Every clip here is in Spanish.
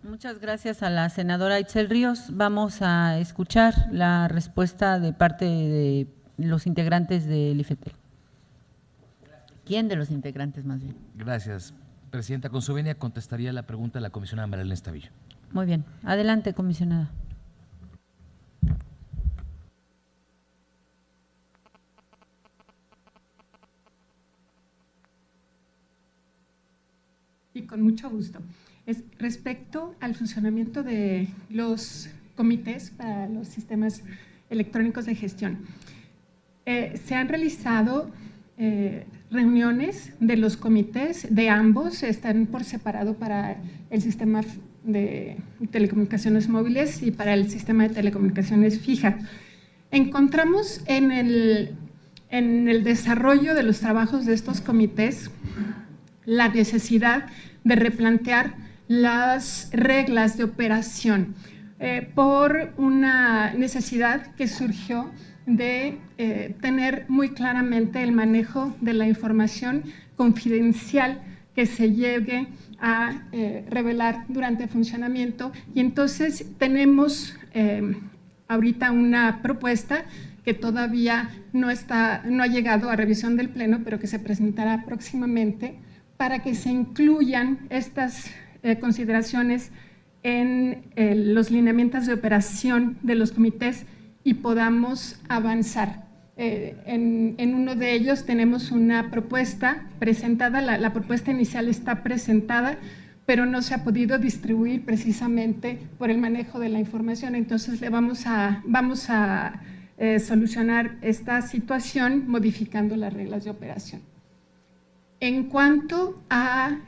Muchas gracias a la senadora Itzel Ríos. Vamos a escuchar la respuesta de parte de los integrantes del IFETEL. ¿Quién de los integrantes más bien? Gracias, Presidenta. Con su venia contestaría la pregunta de la comisionada María Elena Estavillo. Muy bien. Adelante, comisionada. Y con mucho gusto. Respecto al funcionamiento de los comités para los sistemas electrónicos de gestión, se han realizado reuniones de los comités de ambos, están por separado para el sistema de telecomunicaciones móviles y para el sistema de telecomunicaciones fija. Encontramos en el desarrollo de los trabajos de estos comités la necesidad de replantear las reglas de operación por una necesidad que surgió de tener muy claramente el manejo de la información confidencial que se llegue a revelar durante el funcionamiento. Y entonces tenemos ahorita una propuesta que todavía no ha llegado a revisión del Pleno, pero que se presentará próximamente, para que se incluyan estas consideraciones en los lineamientos de operación de los comités y podamos avanzar. En uno de ellos tenemos una propuesta presentada, la propuesta inicial está presentada, pero no se ha podido distribuir precisamente por el manejo de la información. Entonces vamos a solucionar esta situación modificando las reglas de operación. En cuanto a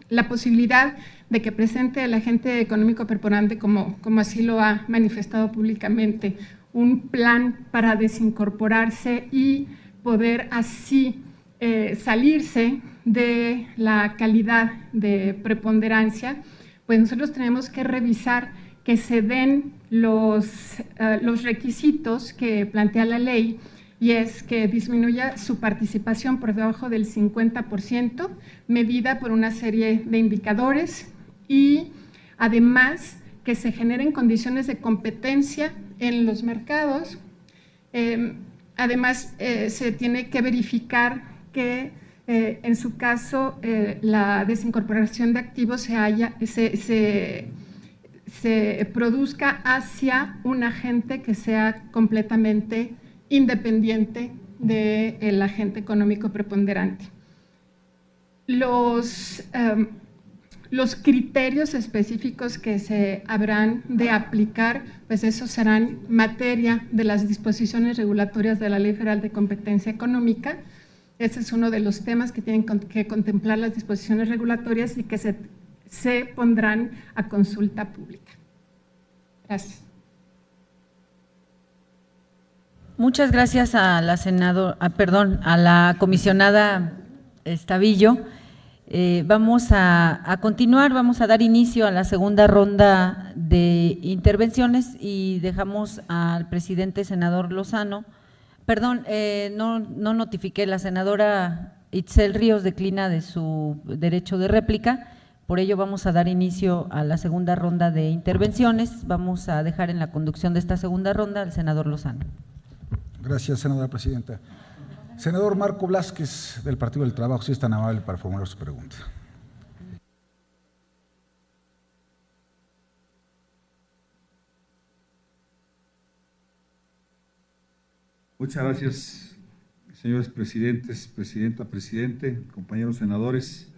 la posibilidad de que presente el agente económico preponderante, como así lo ha manifestado públicamente, un plan para desincorporarse y poder así salirse de la calidad de preponderancia, pues nosotros tenemos que revisar que se den los requisitos que plantea la ley, y es que disminuya su participación por debajo del 50%, medida por una serie de indicadores, y además que se generen condiciones de competencia en los mercados. Además, se tiene que verificar que en su caso la desincorporación de activos se produzca hacia un agente que sea completamente independiente del agente económico preponderante. Los criterios específicos que se habrán de aplicar, pues esos serán materia de las disposiciones regulatorias de la Ley Federal de Competencia Económica. Ese es uno de los temas que tienen que contemplar las disposiciones regulatorias y que se pondrán a consulta pública. Gracias. Muchas gracias a la a la comisionada Estavillo. Vamos a continuar, vamos a dar inicio a la segunda ronda de intervenciones y dejamos al presidente senador Lozano. Perdón, no notifiqué, la senadora Itzel Ríos declina de su derecho de réplica, por ello vamos a dar inicio a la segunda ronda de intervenciones. Vamos a dejar en la conducción de esta segunda ronda al senador Lozano. Gracias, senadora presidenta. Senador Marco Blázquez, del Partido del Trabajo, si es tan amable para formular su pregunta. Muchas gracias, señores presidentes, presidenta, presidente, compañeros senadores,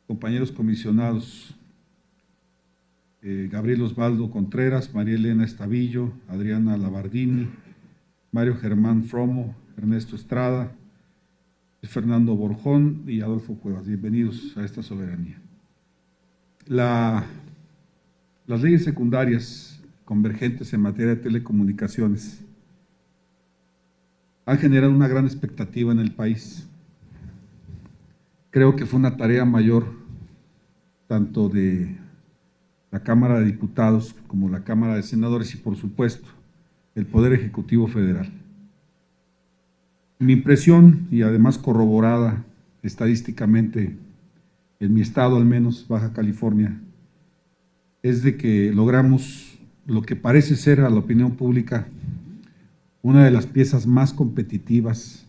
compañeros comisionados, Gabriel Osvaldo Contreras, María Elena Estavillo, Adriana Labardini, Mario Germán Fromo, Ernesto Estrada, Fernando Borjón y Adolfo Cuevas. Bienvenidos a esta soberanía. Las leyes secundarias convergentes en materia de telecomunicaciones han generado una gran expectativa en el país. Creo que fue una tarea mayor tanto de la Cámara de Diputados como la Cámara de Senadores y, por supuesto, el Poder Ejecutivo Federal. Mi impresión, y además corroborada estadísticamente en mi estado, al menos Baja California, es de que logramos lo que parece ser a la opinión pública una de las piezas más competitivas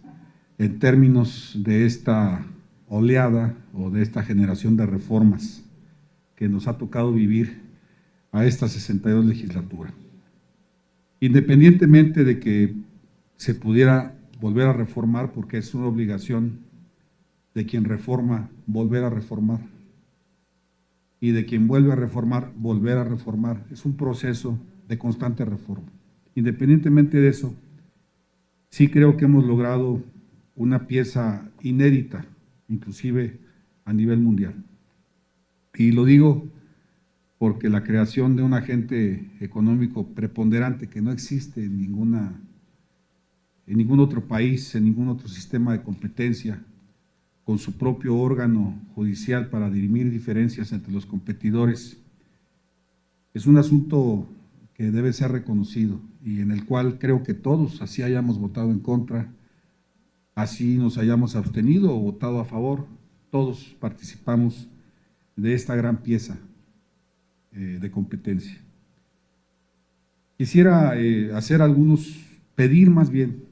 en términos de esta oleada o de esta generación de reformas que nos ha tocado vivir a esta 62 legislatura. Independientemente de que se pudiera volver a reformar, porque es una obligación de quien reforma volver a reformar, y de quien vuelve a reformar, volver a reformar. Es un proceso de constante reforma. Independientemente de eso, sí creo que hemos logrado una pieza inédita, inclusive a nivel mundial. Y lo digo porque la creación de un agente económico preponderante que no existe en ningún otro país, en ningún otro sistema de competencia, con su propio órgano judicial para dirimir diferencias entre los competidores, es un asunto que debe ser reconocido y en el cual creo que todos, así hayamos votado en contra, así nos hayamos abstenido o votado a favor, todos participamos de esta gran pieza de competencia. Quisiera pedir más bien,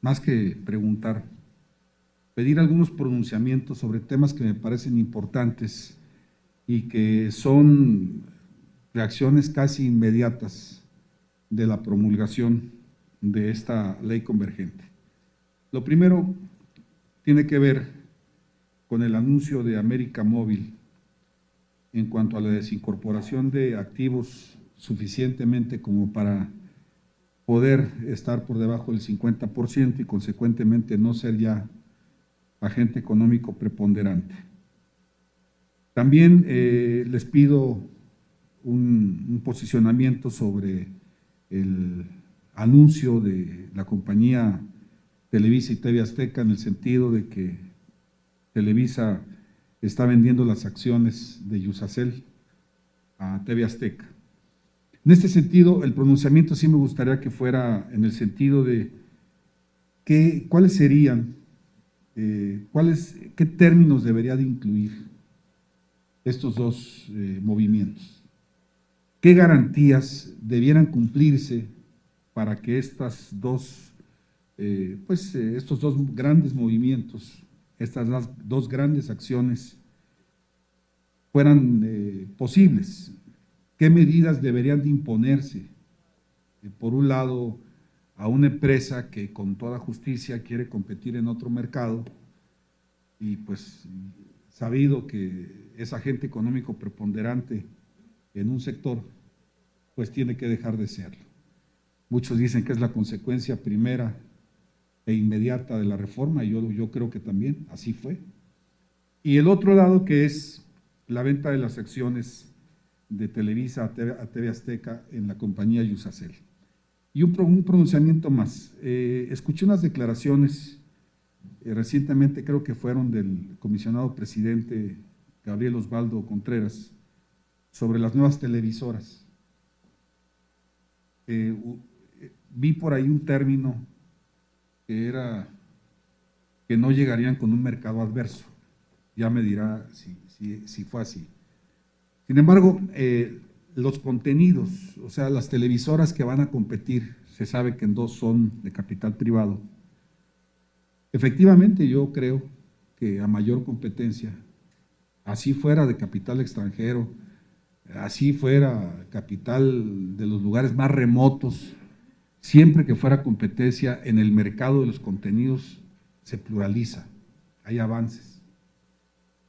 más que preguntar, pedir algunos pronunciamientos sobre temas que me parecen importantes y que son reacciones casi inmediatas de la promulgación de esta ley convergente. Lo primero tiene que ver con el anuncio de América Móvil en cuanto a la desincorporación de activos suficientemente como para poder estar por debajo del 50% y consecuentemente no ser ya agente económico preponderante. También les pido un posicionamiento sobre el anuncio de la compañía Televisa y TV Azteca en el sentido de que Televisa está vendiendo las acciones de Iusacell a TV Azteca. En este sentido, el pronunciamiento sí me gustaría que fuera en el sentido de cuáles serían, qué términos debería de incluir estos dos movimientos. ¿Qué garantías debieran cumplirse para que estos dos grandes movimientos, estas dos grandes acciones fueran posibles? ¿Qué medidas deberían de imponerse? Por un lado, a una empresa que con toda justicia quiere competir en otro mercado y pues sabido que es agente económico preponderante en un sector, pues tiene que dejar de serlo. Muchos dicen que es la consecuencia primera e inmediata de la reforma, y yo creo que también así fue. Y el otro lado, que es la venta de las acciones de Televisa a TV Azteca en la compañía Iusacell. Y un pronunciamiento más. Escuché unas declaraciones recientemente, creo que fueron del comisionado presidente Gabriel Osvaldo Contreras, sobre las nuevas televisoras. Vi por ahí un término que era que no llegarían con un mercado adverso. Ya me dirá si fue así. Sin embargo, los contenidos, o sea, las televisoras que van a competir, se sabe que en dos son de capital privado. Efectivamente, yo creo que a mayor competencia, así fuera de capital extranjero, así fuera capital de los lugares más remotos, siempre que fuera competencia en el mercado de los contenidos, se pluraliza, hay avances.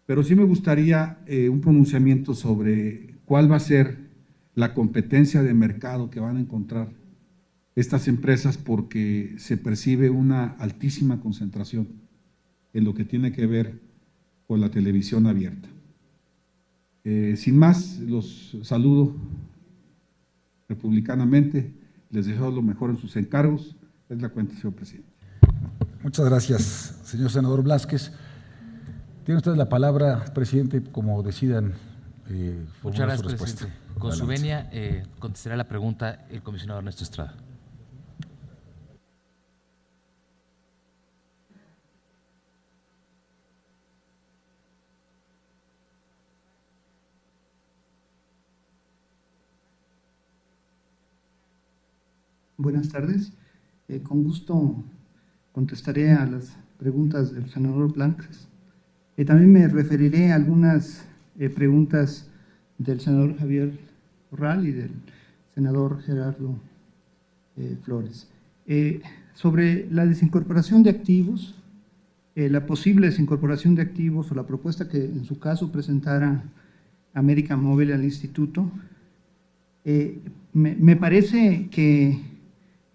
Pero sí me gustaría un pronunciamiento sobre cuál va a ser la competencia de mercado que van a encontrar estas empresas, porque se percibe una altísima concentración en lo que tiene que ver con la televisión abierta. Sin más, los saludo republicanamente, les deseo lo mejor en sus encargos. Es la cuenta, señor presidente. Muchas gracias, señor senador Blázquez. Tiene usted la palabra, presidente, como decidan Muchas formular su gracias, respuesta. presidente. Con su venia, contestará la pregunta el comisionado Ernesto Estrada. Buenas tardes. Con gusto contestaré a las preguntas del senador Blasquez. También me referiré a algunas preguntas del senador Javier Corral y del senador Gerardo Flores. Sobre la desincorporación de activos, la posible desincorporación de activos o la propuesta que en su caso presentara América Móvil al instituto, me parece que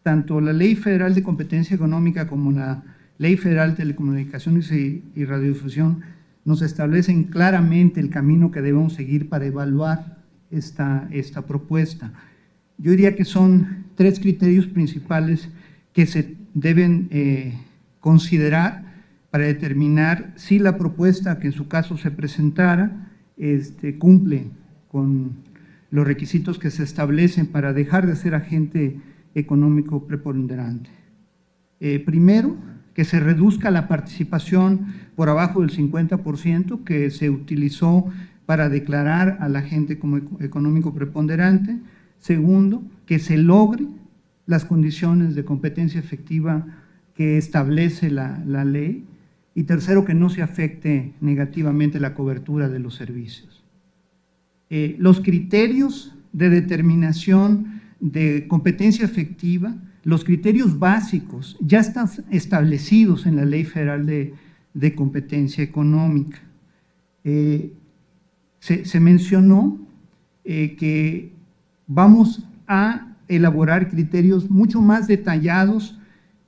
tanto la Ley Federal de Competencia Económica como la Ley Federal de Telecomunicaciones y Radiodifusión nos establecen claramente el camino que debemos seguir para evaluar esta propuesta. Yo diría que son 3 criterios principales que se deben considerar para determinar si la propuesta que en su caso se presentara cumple con los requisitos que se establecen para dejar de ser agente económico preponderante. Primero, que se reduzca la participación por abajo del 50% que se utilizó para declarar al agente como económico preponderante. Segundo, que se logre las condiciones de competencia efectiva que establece la ley. Y tercero, que no se afecte negativamente la cobertura de los servicios. Los criterios de determinación de competencia efectiva, los criterios básicos ya están establecidos en la Ley Federal de Competencia Económica. Se mencionó que vamos a elaborar criterios mucho más detallados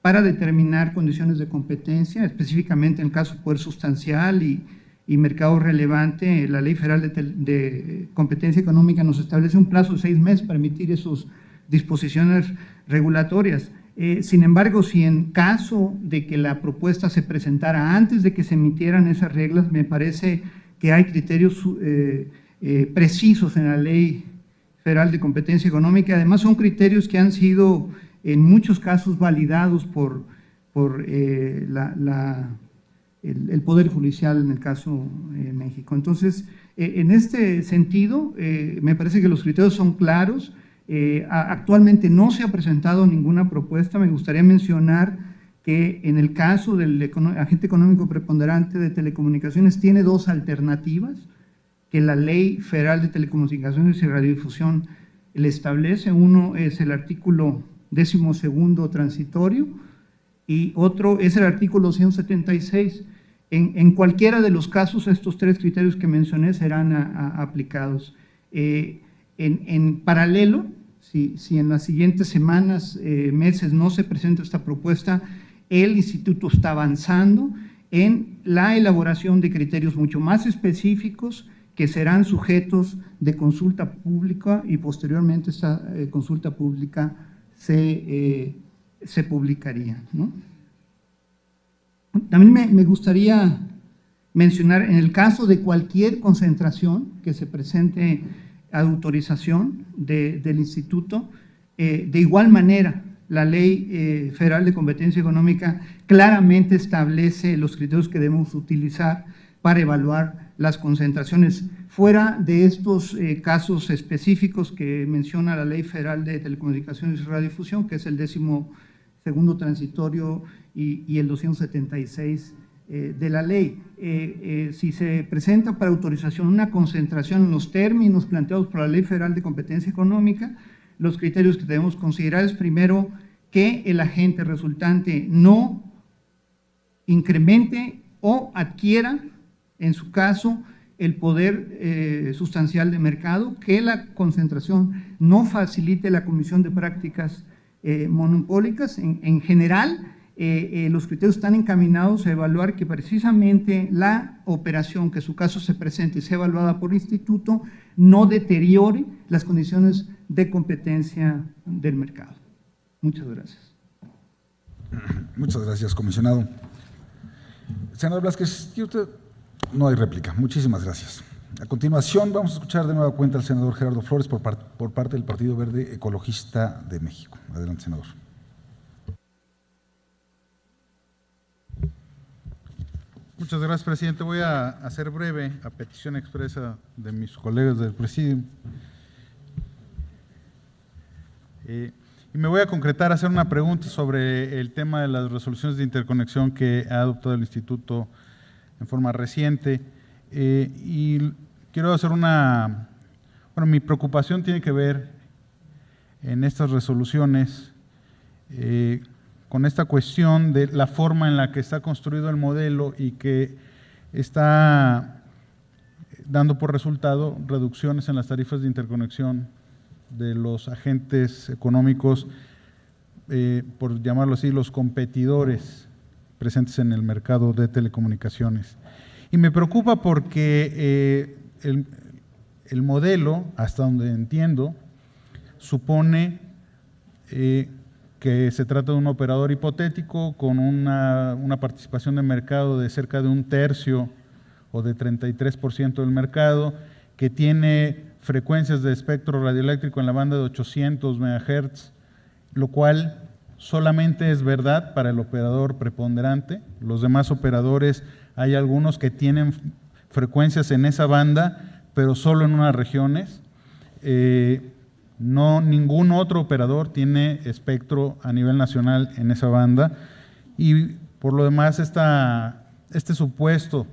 para determinar condiciones de competencia, específicamente en el caso de poder sustancial y mercado relevante. La Ley Federal de Competencia Económica nos establece un plazo de 6 meses para emitir esas disposiciones regulatorias. Sin embargo, si en caso de que la propuesta se presentara antes de que se emitieran esas reglas, me parece que hay criterios precisos en la Ley Federal de Competencia Económica. Además, son criterios que han sido en muchos casos validados por el Poder Judicial en el caso de México. Entonces, en este sentido, me parece que los criterios son claros. Actualmente no se ha presentado ninguna propuesta. Me gustaría mencionar que en el caso del agente económico preponderante de telecomunicaciones tiene 2 alternativas que la Ley Federal de Telecomunicaciones y Radiodifusión le establece. Uno es el artículo 12º transitorio y otro es el artículo 176. En cualquiera de los casos, estos 3 criterios que mencioné serán aplicados. En paralelo, si en las siguientes semanas, meses no se presenta esta propuesta, el instituto está avanzando en la elaboración de criterios mucho más específicos que serán sujetos de consulta pública y posteriormente esta consulta pública se publicaría, ¿no? También me gustaría mencionar, en el caso de cualquier concentración que se presente a autorización del instituto, de igual manera, la Ley Federal de Competencia Económica claramente establece los criterios que debemos utilizar para evaluar las concentraciones. Fuera de estos casos específicos que menciona la Ley Federal de Telecomunicaciones y Radiodifusión, que es el 12º transitorio y el 276 de la ley. Si se presenta para autorización una concentración en los términos planteados por la Ley Federal de Competencia Económica, los criterios que debemos considerar es primero que el agente resultante no incremente o adquiera, en su caso, el poder sustancial de mercado, que la concentración no facilite la comisión de prácticas monopólicas. En general, los criterios están encaminados a evaluar que precisamente la operación que en su caso se presente y sea evaluada por el instituto no deteriore las condiciones de competencia del mercado. Muchas gracias. Muchas gracias, comisionado. Senador Blasquez, no hay réplica. Muchísimas gracias. A continuación, vamos a escuchar de nueva cuenta al senador Gerardo Flores por parte del Partido Verde Ecologista de México. Adelante, senador. Muchas gracias, presidente. Voy a ser breve a petición expresa de mis colegas del presidium. Y me voy a concretar a hacer una pregunta sobre el tema de las resoluciones de interconexión que ha adoptado el Instituto en forma reciente. Y quiero hacer mi preocupación tiene que ver en estas resoluciones con esta cuestión de la forma en la que está construido el modelo y que está dando por resultado reducciones en las tarifas de interconexión de los agentes económicos, por llamarlo así, los competidores presentes en el mercado de telecomunicaciones. Y me preocupa porque el modelo, hasta donde entiendo, supone que se trata de un operador hipotético con una participación de mercado de cerca de 1/3 o de 33% del mercado, que tiene frecuencias de espectro radioeléctrico en la banda de 800 MHz, lo cual solamente es verdad para el operador preponderante. Los demás operadores, hay algunos que tienen frecuencias en esa banda, pero solo en unas regiones. No, ningún otro operador tiene espectro a nivel nacional en esa banda, y por lo demás este supuesto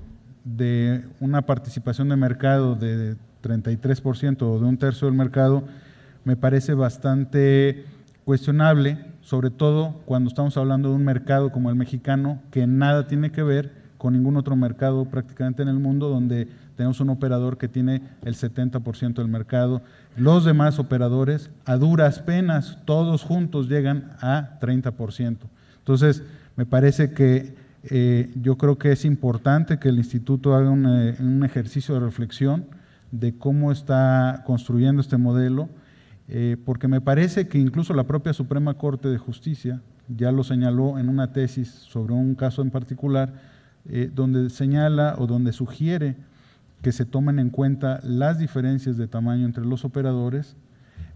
de una participación de mercado de 33% o de 1/3 del mercado me parece bastante cuestionable, sobre todo cuando estamos hablando de un mercado como el mexicano, que nada tiene que ver con ningún otro mercado prácticamente en el mundo, donde tenemos un operador que tiene el 70% del mercado. Los demás operadores, a duras penas, todos juntos llegan a 30%. Entonces, me parece que yo creo que es importante que el Instituto haga un ejercicio de reflexión de cómo está construyendo este modelo, porque me parece que incluso la propia Suprema Corte de Justicia ya lo señaló en una tesis sobre un caso en particular, donde señala o donde sugiere que se tomen en cuenta las diferencias de tamaño entre los operadores.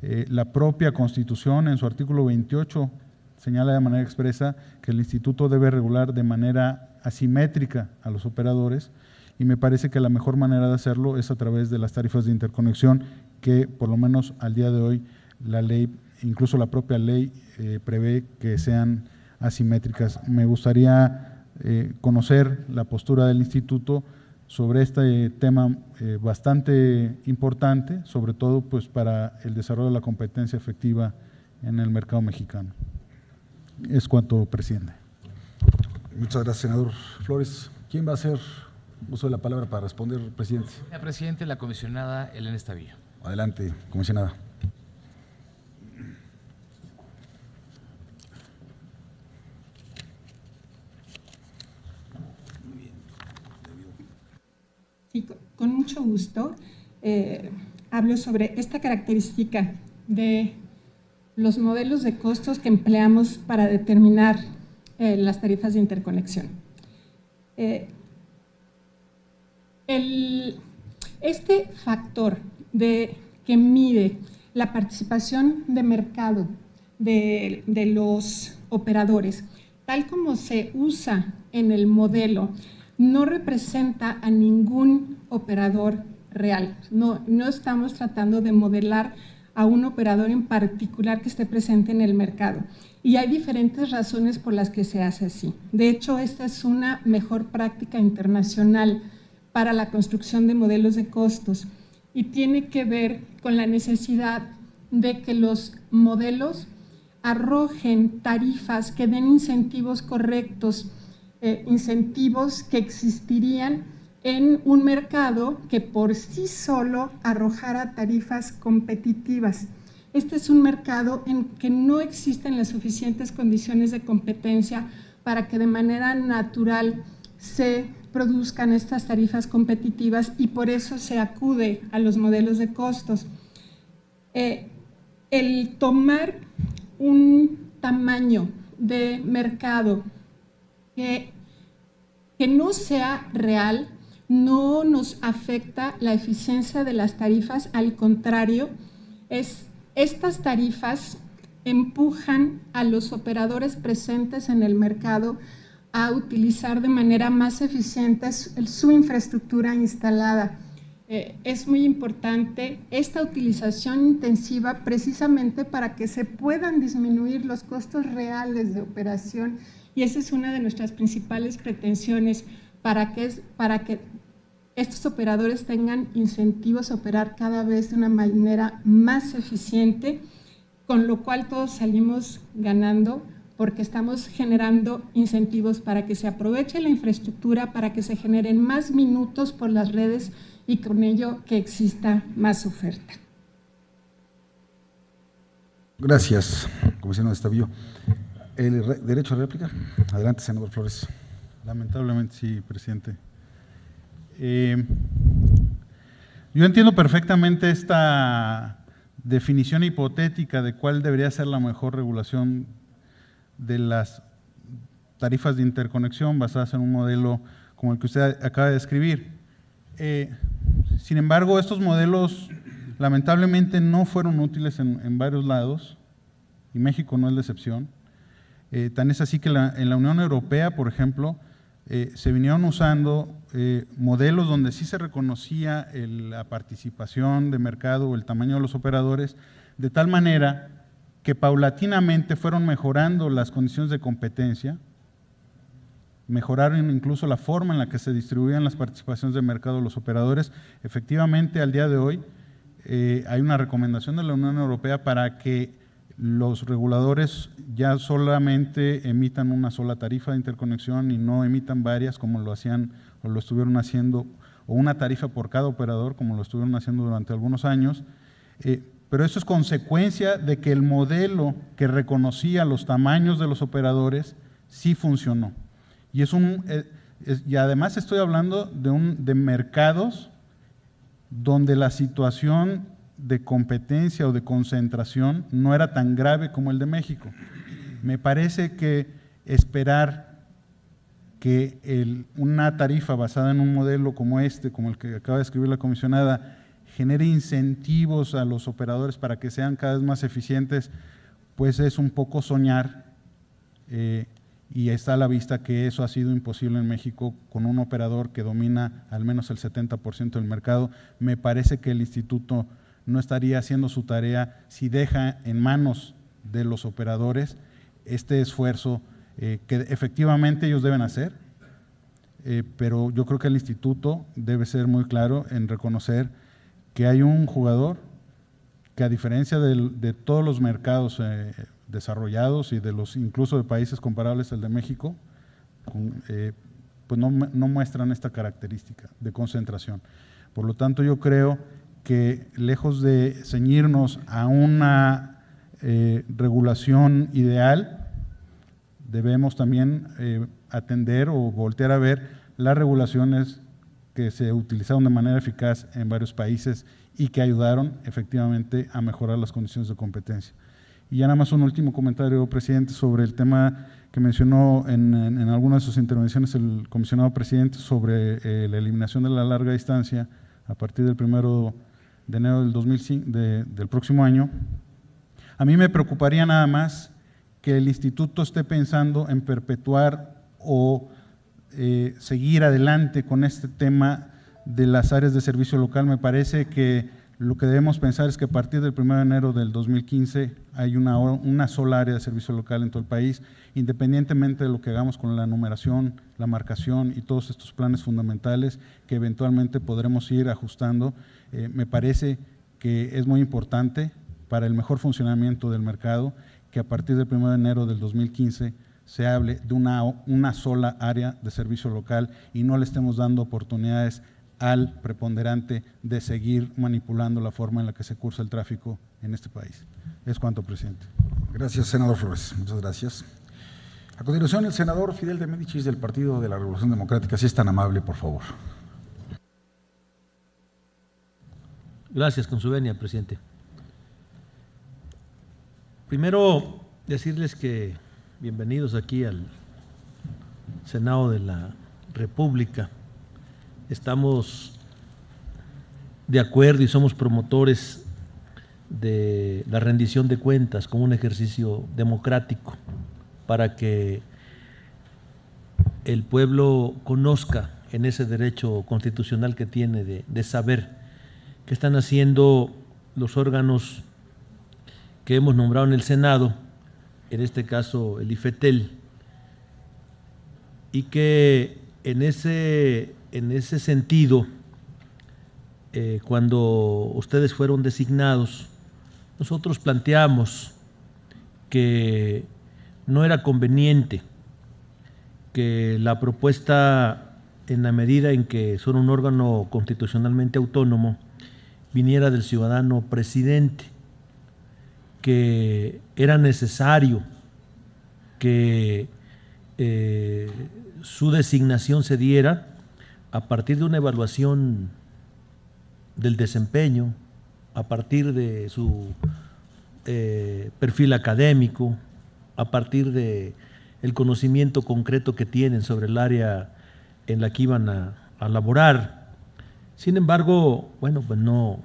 La propia Constitución, en su artículo 28, señala de manera expresa que el Instituto debe regular de manera asimétrica a los operadores, y me parece que la mejor manera de hacerlo es a través de las tarifas de interconexión, que por lo menos al día de hoy la ley, incluso la propia ley, prevé que sean asimétricas. Me gustaría conocer la postura del Instituto sobre este tema bastante importante, sobre todo pues para el desarrollo de la competencia efectiva en el mercado mexicano. Es cuanto, presidente. Muchas gracias, senador Flores. ¿Quién va a hacer uso de la palabra para responder, presidente? Señor presidente, la comisionada Elena Estavillo. Adelante, comisionada. Sí, con mucho gusto. Hablo sobre esta característica de los modelos de costos que empleamos para determinar las tarifas de interconexión. Este factor que mide la participación de mercado de los operadores, tal como se usa en el modelo, no representa a ningún operador real. No estamos tratando de modelar a un operador en particular que esté presente en el mercado. Y hay diferentes razones por las que se hace así. De hecho, esta es una mejor práctica internacional para la construcción de modelos de costos, y tiene que ver con la necesidad de que los modelos arrojen tarifas que den incentivos correctos, incentivos que existirían en un mercado que por sí solo arrojara tarifas competitivas. Este es un mercado en que no existen las suficientes condiciones de competencia para que de manera natural se produzcan estas tarifas competitivas, y por eso se acude a los modelos de costos. El tomar un tamaño de mercado que no sea real no nos afecta la eficiencia de las tarifas, al contrario, estas tarifas empujan a los operadores presentes en el mercado a utilizar de manera más eficiente su infraestructura instalada. es muy importante esta utilización intensiva precisamente para que se puedan disminuir los costos reales de operación, y esa es una de nuestras principales pretensiones, para que estos operadores tengan incentivos a operar cada vez de una manera más eficiente, con lo cual todos salimos ganando, porque estamos generando incentivos para que se aproveche la infraestructura, para que se generen más minutos por las redes y con ello que exista más oferta. Gracias, comisionado Estavillo. ¿El derecho a réplica? Adelante, senador Flores. Lamentablemente sí, presidente. Yo entiendo perfectamente esta definición hipotética de cuál debería ser la mejor regulación de las tarifas de interconexión basadas en un modelo como el que usted acaba de describir. Sin embargo, estos modelos lamentablemente no fueron útiles en varios lados, y México no es la excepción. Tan es así que en la Unión Europea, por ejemplo, se vinieron usando modelos donde sí se reconocía la participación de mercado o el tamaño de los operadores, de tal manera que paulatinamente fueron mejorando las condiciones de competencia, mejoraron incluso la forma en la que se distribuían las participaciones de mercado de los operadores. Efectivamente, al día de hoy hay una recomendación de la Unión Europea para que los reguladores ya solamente emitan una sola tarifa de interconexión y no emitan varias como lo hacían o lo estuvieron haciendo, o una tarifa por cada operador como lo estuvieron haciendo durante algunos años. Pero eso es consecuencia de que el modelo que reconocía los tamaños de los operadores sí funcionó. Y además estoy hablando de mercados donde la situación de competencia o de concentración no era tan grave como el de México. Me parece que esperar que una tarifa basada en un modelo como como el que acaba de escribir la comisionada, genere incentivos a los operadores para que sean cada vez más eficientes, pues es un poco soñar, y está a la vista que eso ha sido imposible en México con un operador que domina al menos el 70% del mercado. Me parece que el instituto no estaría haciendo su tarea si deja en manos de los operadores este esfuerzo que efectivamente ellos deben hacer, pero yo creo que el instituto debe ser muy claro en reconocer que hay un jugador que, a diferencia de todos los mercados desarrollados y de los incluso de países comparables al de México, pues no muestran esta característica de concentración. Por lo tanto, yo creo que lejos de ceñirnos a una regulación ideal, debemos también atender o voltear a ver las regulaciones que se utilizaron de manera eficaz en varios países y que ayudaron efectivamente a mejorar las condiciones de competencia. Y ya nada más un último comentario, presidente, sobre el tema que mencionó en algunas de sus intervenciones el comisionado presidente sobre la eliminación de la larga distancia a partir del 1 de enero del próximo año. A mí me preocuparía nada más que el instituto esté pensando en perpetuar o seguir adelante con este tema de las áreas de servicio local. Me parece que lo que debemos pensar es que a partir del 1 de enero del 2015 hay una sola área de servicio local en todo el país, independientemente de lo que hagamos con la numeración, la marcación y todos estos planes fundamentales que eventualmente podremos ir ajustando. Me parece que es muy importante para el mejor funcionamiento del mercado que a partir del 1 de enero del 2015 se hable de una sola área de servicio local y no le estemos dando oportunidades al preponderante de seguir manipulando la forma en la que se cursa el tráfico en este país. Es cuanto, presidente. Gracias, senador Flores. Muchas gracias. A continuación, el senador Fidel de Médicis del Partido de la Revolución Democrática. Si es tan amable, por favor. Gracias, con su venia, presidente. Primero, decirles que bienvenidos aquí al Senado de la República. Estamos de acuerdo y somos promotores de la rendición de cuentas como un ejercicio democrático para que el pueblo conozca en ese derecho constitucional que tiene de saber qué están haciendo los órganos que hemos nombrado en el Senado, en este caso el IFETEL, y que en ese sentido, cuando ustedes fueron designados, nosotros planteamos que no era conveniente que la propuesta, en la medida en que son un órgano constitucionalmente autónomo, viniera del ciudadano presidente, que era necesario que su designación se diera a partir de una evaluación del desempeño, a partir de su perfil académico, a partir de el conocimiento concreto que tienen sobre el área en la que iban a laborar. Sin embargo, bueno, pues no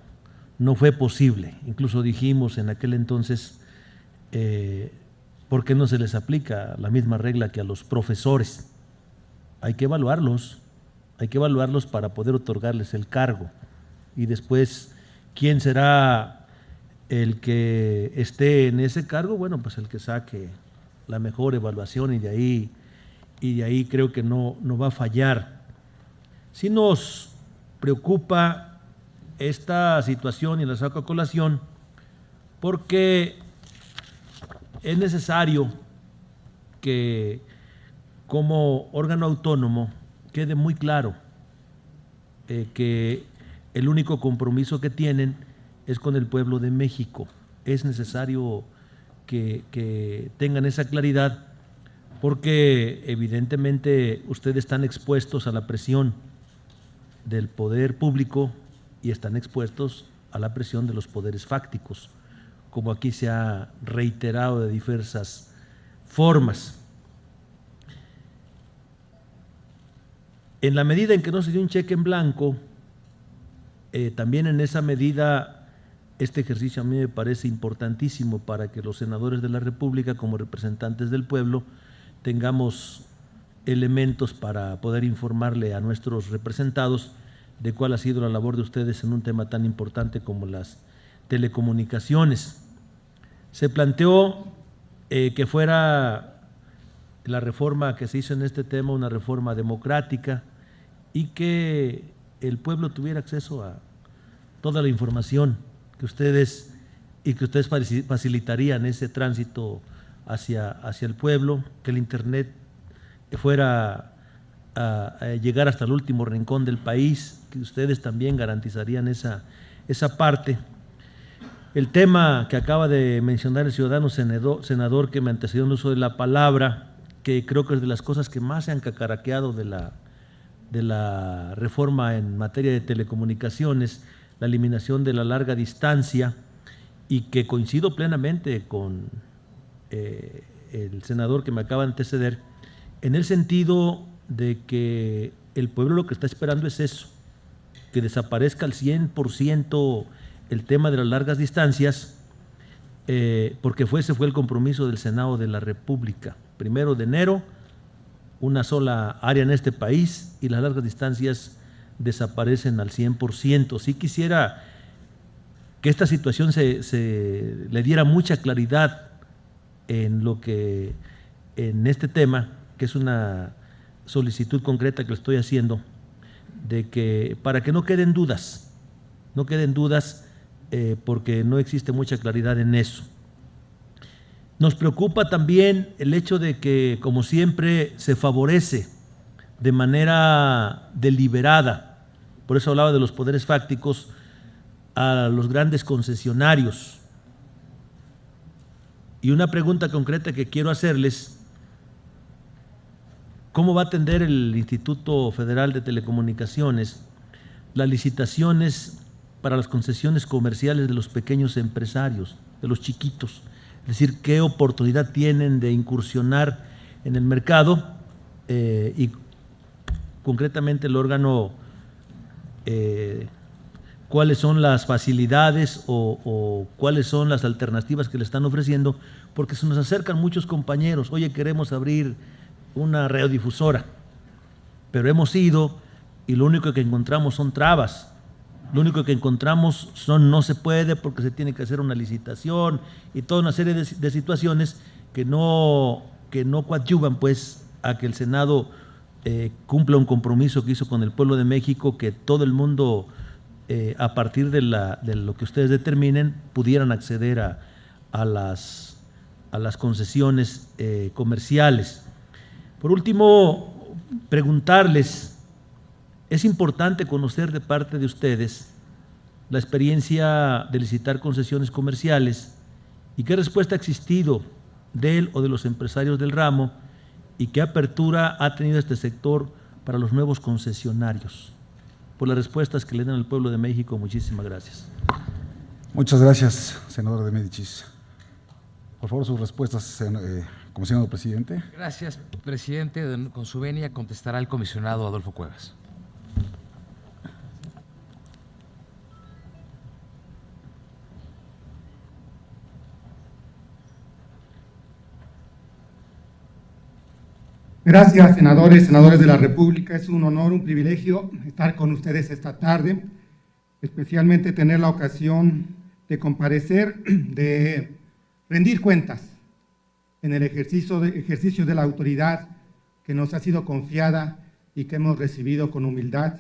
fue posible. Incluso dijimos en aquel entonces, ¿por qué no se les aplica la misma regla que a los profesores? Hay que evaluarlos para poder otorgarles el cargo. Y después, ¿quién será el que esté en ese cargo? Bueno, pues el que saque la mejor evaluación, y de ahí creo que no va a fallar. Sí nos preocupa esta situación, y la saco a colación porque es necesario que como órgano autónomo quede muy claro que el único compromiso que tienen es con el pueblo de México. Es necesario que tengan esa claridad, porque evidentemente ustedes están expuestos a la presión del poder público y están expuestos a la presión de los poderes fácticos, como aquí se ha reiterado de diversas formas. En la medida en que no se dio un cheque en blanco, también en esa medida este ejercicio a mí me parece importantísimo para que los senadores de la República, como representantes del pueblo, tengamos elementos para poder informarle a nuestros representados de cuál ha sido la labor de ustedes en un tema tan importante como las telecomunicaciones. Se planteó que fuera la reforma que se hizo en este tema una reforma democrática y que el pueblo tuviera acceso a toda la información que ustedes facilitarían ese tránsito hacia el pueblo, que el Internet fuera a llegar hasta el último rincón del país, que ustedes también garantizarían esa parte. El tema que acaba de mencionar el ciudadano senador que me antecedió en el uso de la palabra, que creo que es de las cosas que más se han cacaraqueado de la reforma en materia de telecomunicaciones, la eliminación de la larga distancia, y que coincido plenamente con el senador que me acaba de anteceder, en el sentido de que el pueblo lo que está esperando es eso, que desaparezca al 100% el tema de las largas distancias, porque ese fue el compromiso del Senado de la República. 1 de enero, una sola área en este país y las largas distancias desaparecen al 100%. Sí quisiera que esta situación se le diera mucha claridad en este tema, que es una solicitud concreta que le estoy haciendo, de que para que no queden dudas, porque no existe mucha claridad en eso. Nos preocupa también el hecho de que, como siempre, se favorece de manera deliberada, por eso hablaba de los poderes fácticos, a los grandes concesionarios. Y una pregunta concreta que quiero hacerles: ¿cómo va a atender el Instituto Federal de Telecomunicaciones las licitaciones para las concesiones comerciales de los pequeños empresarios, de los chiquitos? Es decir, ¿qué oportunidad tienen de incursionar en el mercado? Y concretamente el órgano, ¿cuáles son las facilidades o cuáles son las alternativas que le están ofreciendo? Porque se nos acercan muchos compañeros: oye, queremos abrir una radiodifusora, pero hemos ido y lo único que encontramos son trabas. Lo único que encontramos son no se puede porque se tiene que hacer una licitación y toda una serie de situaciones que no coadyuvan pues a que el Senado cumpla un compromiso que hizo con el pueblo de México, que todo el mundo a partir de lo que ustedes determinen pudieran acceder a las concesiones comerciales. Por último, preguntarles, es importante conocer de parte de ustedes la experiencia de licitar concesiones comerciales y qué respuesta ha existido de él o de los empresarios del ramo y qué apertura ha tenido este sector para los nuevos concesionarios. Por las respuestas que le dan al pueblo de México, muchísimas gracias. Muchas gracias, senador de Médicis. Por favor, sus respuestas, comisionado presidente. Gracias, presidente. Con su venia contestará el comisionado Adolfo Cuevas. Gracias, senadores de la República. Es un honor, un privilegio estar con ustedes esta tarde, especialmente tener la ocasión de comparecer, de rendir cuentas en el ejercicio de la autoridad que nos ha sido confiada y que hemos recibido con humildad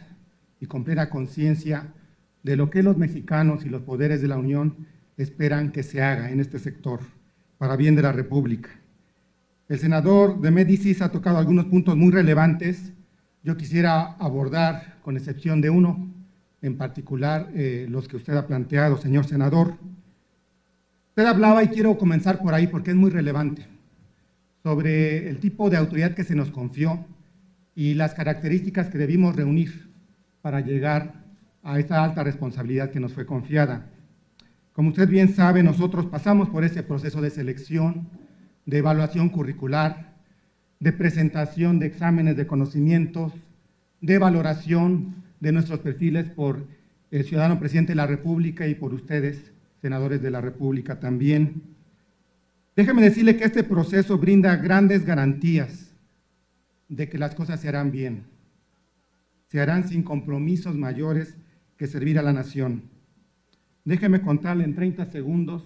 y con plena conciencia de lo que los mexicanos y los poderes de la Unión esperan que se haga en este sector para bien de la República. El senador de Médicis ha tocado algunos puntos muy relevantes. Yo quisiera abordar, con excepción de uno, en particular los que usted ha planteado, señor senador. Usted hablaba, y quiero comenzar por ahí porque es muy relevante, sobre el tipo de autoridad que se nos confió y las características que debimos reunir para llegar a esta alta responsabilidad que nos fue confiada. Como usted bien sabe, nosotros pasamos por ese proceso de selección, de evaluación curricular, de presentación de exámenes de conocimientos, de valoración de nuestros perfiles por el ciudadano presidente de la República y por ustedes, senadores de la República también. Déjeme decirle que este proceso brinda grandes garantías de que las cosas se harán bien, se harán sin compromisos mayores que servir a la nación. Déjeme contarle en 30 segundos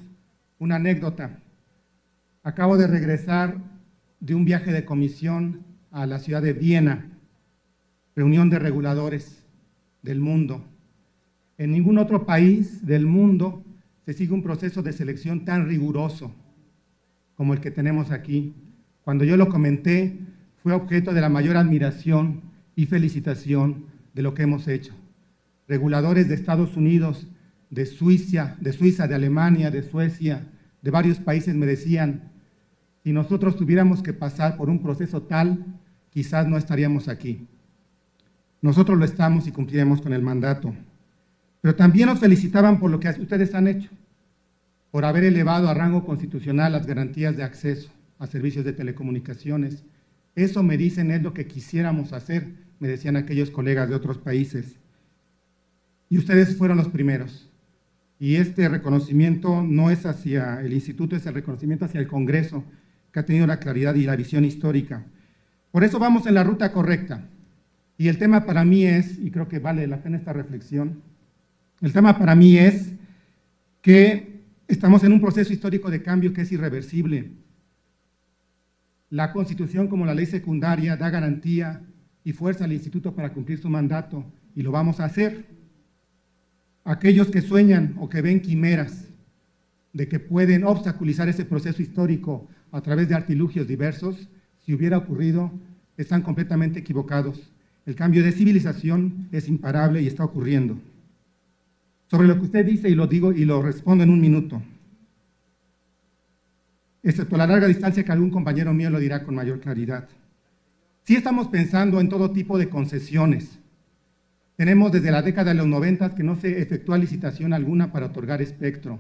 una anécdota. Acabo de regresar de un viaje de comisión a la ciudad de Viena, reunión de reguladores del mundo. En ningún otro país del mundo se sigue un proceso de selección tan riguroso como el que tenemos aquí. Cuando yo lo comenté, fue objeto de la mayor admiración y felicitación de lo que hemos hecho. Reguladores de Estados Unidos, de Suiza, de Alemania, de Suecia, de varios países me decían: si nosotros tuviéramos que pasar por un proceso tal, quizás no estaríamos aquí. Nosotros lo estamos y cumpliremos con el mandato. Pero también nos felicitaban por lo que ustedes han hecho, por haber elevado a rango constitucional las garantías de acceso a servicios de telecomunicaciones. Eso, me dicen, es lo que quisiéramos hacer, me decían aquellos colegas de otros países. Y ustedes fueron los primeros. Y este reconocimiento no es hacia el instituto, es el reconocimiento hacia el Congreso, que ha tenido la claridad y la visión histórica. Por eso vamos en la ruta correcta. Y el tema para mí es, y creo que vale la pena esta reflexión, el tema para mí es que estamos en un proceso histórico de cambio que es irreversible. La Constitución, como la ley secundaria, da garantía y fuerza al instituto para cumplir su mandato, y lo vamos a hacer. Aquellos que sueñan o que ven quimeras de que pueden obstaculizar ese proceso histórico a través de artilugios diversos, si hubiera ocurrido, están completamente equivocados. El cambio de civilización es imparable y está ocurriendo. Sobre lo que usted dice, y lo digo y lo respondo en un minuto, excepto la larga distancia que algún compañero mío lo dirá con mayor claridad. Sí estamos pensando en todo tipo de concesiones. Tenemos desde la década de los 90 que no se efectúa licitación alguna para otorgar espectro.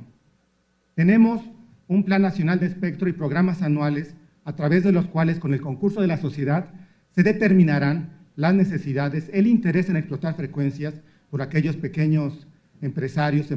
Tenemos un Plan Nacional de Espectro y programas anuales a través de los cuales, con el concurso de la sociedad, se determinarán las necesidades, el interés en explotar frecuencias por aquellos pequeños empresarios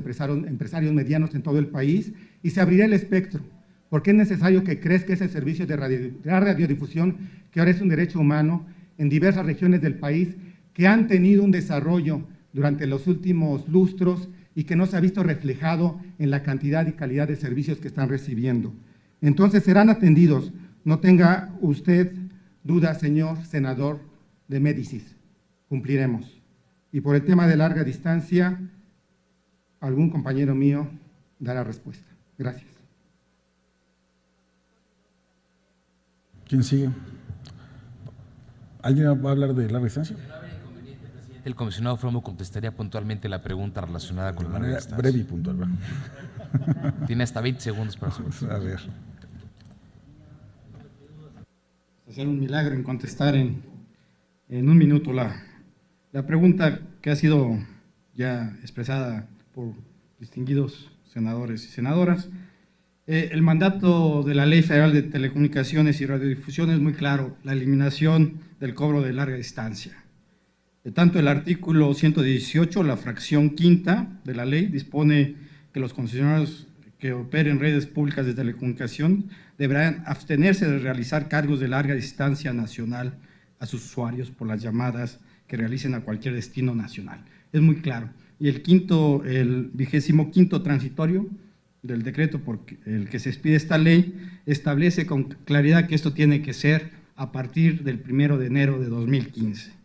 medianos en todo el país, y se abrirá el espectro, porque es necesario que crezca ese servicio de radiodifusión, que ahora es un derecho humano en diversas regiones del país, que han tenido un desarrollo durante los últimos lustros y que no se ha visto reflejado en la cantidad y calidad de servicios que están recibiendo. Entonces serán atendidos. No tenga usted duda, señor senador de Médicis, cumpliremos. Y por el tema de larga distancia, algún compañero mío dará respuesta. Gracias. ¿Quién sigue? ¿Alguien va a hablar de larga distancia? El comisionado Fromo contestaría puntualmente la pregunta relacionada con la larga distancia. Breve y puntual, ¿verdad? Tiene hasta 20 segundos para su A ver. Hacer un milagro en contestar en un minuto la pregunta que ha sido ya expresada por distinguidos senadores y senadoras. El mandato de la Ley Federal de Telecomunicaciones y Radiodifusión es muy claro, la eliminación del cobro de larga distancia. Tanto el artículo 118, la fracción quinta de la ley, dispone que los concesionarios que operen redes públicas de telecomunicación deberán abstenerse de realizar cargos de larga distancia nacional a sus usuarios por las llamadas que realicen a cualquier destino nacional. Es muy claro. Y el 25º transitorio del decreto por el que se expide esta ley establece con claridad que esto tiene que ser a partir del 1 de enero de 2015.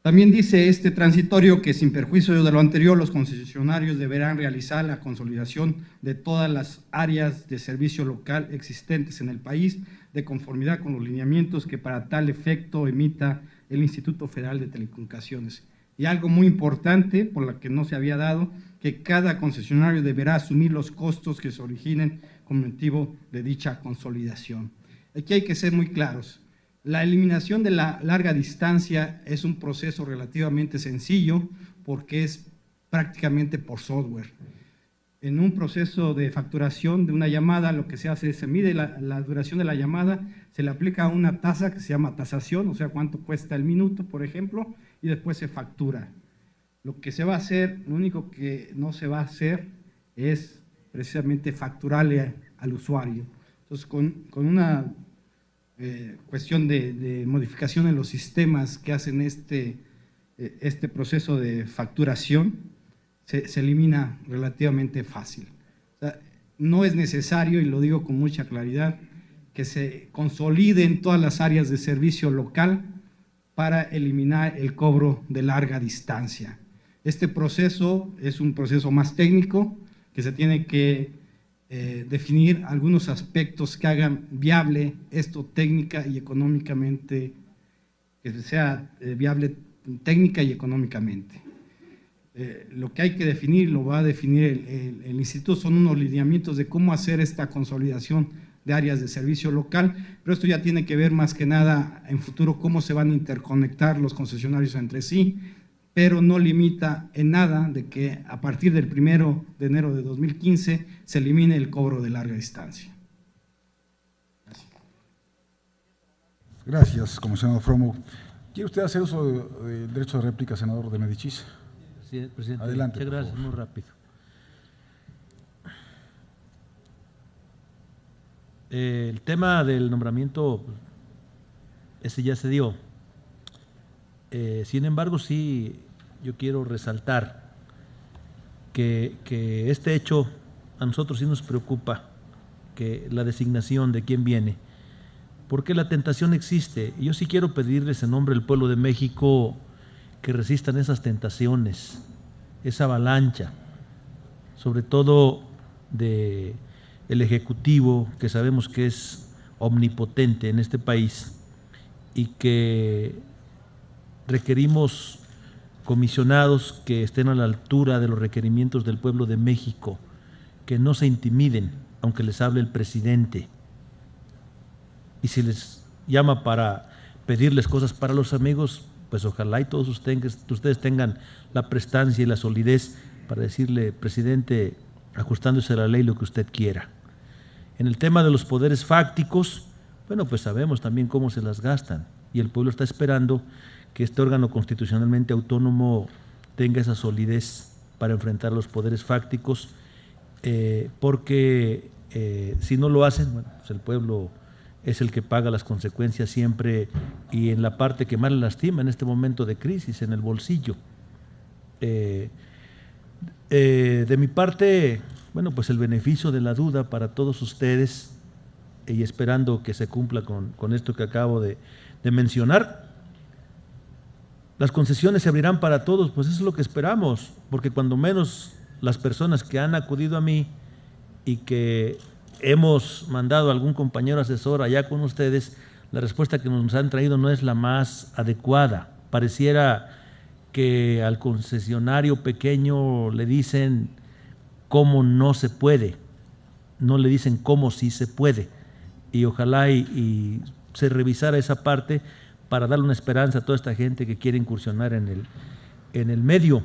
También dice este transitorio que sin perjuicio de lo anterior, los concesionarios deberán realizar la consolidación de todas las áreas de servicio local existentes en el país, de conformidad con los lineamientos que para tal efecto emita el Instituto Federal de Telecomunicaciones. Y algo muy importante, por lo que no se había dado, que cada concesionario deberá asumir los costos que se originen con motivo de dicha consolidación. Aquí hay que ser muy claros. La eliminación de la larga distancia es un proceso relativamente sencillo porque es prácticamente por software. En un proceso de facturación de una llamada, lo que se hace es se mide la duración de la llamada, se le aplica una tasa que se llama tasación, o sea, cuánto cuesta el minuto, por ejemplo, y después se factura. Lo que se va a hacer, lo único que no se va a hacer es precisamente facturarle al usuario. Entonces, con una cuestión de modificación en los sistemas que hacen este proceso de facturación, se elimina relativamente fácil. O sea, no es necesario, y lo digo con mucha claridad, que se consoliden todas las áreas de servicio local para eliminar el cobro de larga distancia. Este proceso es un proceso más técnico, que se tiene que definir algunos aspectos que hagan viable esto técnica y económicamente, que sea viable técnica y económicamente. Lo que hay que definir, lo va a definir el instituto, son unos lineamientos de cómo hacer esta consolidación de áreas de servicio local, pero esto ya tiene que ver más que nada en futuro cómo se van a interconectar los concesionarios entre sí, pero no limita en nada de que a partir del 1 de enero de 2015 se elimine el cobro de larga distancia. Gracias, comisionado Fromo. ¿Quiere usted hacer uso del derecho de réplica, senador de Médicis? Sí, presidente. Adelante. Muchas gracias, muy rápido. El tema del nombramiento, ese ya se dio. Sin embargo, sí, yo quiero resaltar que este hecho a nosotros sí nos preocupa, que la designación de quién viene, porque la tentación existe. Yo sí quiero pedirles en nombre del pueblo de México que resistan esas tentaciones, esa avalancha, sobre todo del Ejecutivo, que sabemos que es omnipotente en este país y que requerimos comisionados que estén a la altura de los requerimientos del pueblo de México, que no se intimiden, aunque les hable el presidente. Y si les llama para pedirles cosas para los amigos, pues ojalá y todos ustedes tengan la prestancia y la solidez para decirle, presidente, ajustándose a la ley, lo que usted quiera. En el tema de los poderes fácticos, bueno, pues sabemos también cómo se las gastan y el pueblo está esperando que este órgano constitucionalmente autónomo tenga esa solidez para enfrentar los poderes fácticos, porque si no lo hacen, bueno, pues el pueblo es el que paga las consecuencias siempre y en la parte que más le lastima en este momento de crisis, en el bolsillo. De mi parte, bueno, pues el beneficio de la duda para todos ustedes y esperando que se cumpla con esto que acabo de mencionar. Las concesiones se abrirán para todos, pues eso es lo que esperamos, porque cuando menos las personas que han acudido a mí y que hemos mandado a algún compañero asesor allá con ustedes, la respuesta que nos han traído no es la más adecuada. Pareciera que al concesionario pequeño le dicen cómo no se puede, no le dicen cómo sí se puede. Y ojalá y se revisara esa parte para darle una esperanza a toda esta gente que quiere incursionar en el medio.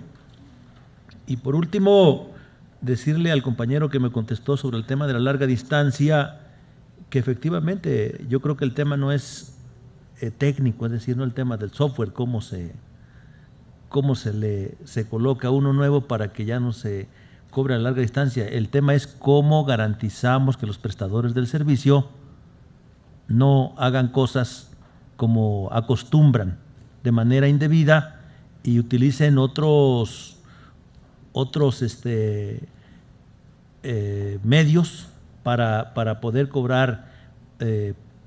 Y por último, decirle al compañero que me contestó sobre el tema de la larga distancia, que efectivamente yo creo que el tema no es técnico, es decir, no el tema del software, cómo se coloca uno nuevo para que ya no se cobre a larga distancia. El tema es cómo garantizamos que los prestadores del servicio no hagan cosas como acostumbran de manera indebida y utilicen otros medios para poder cobrar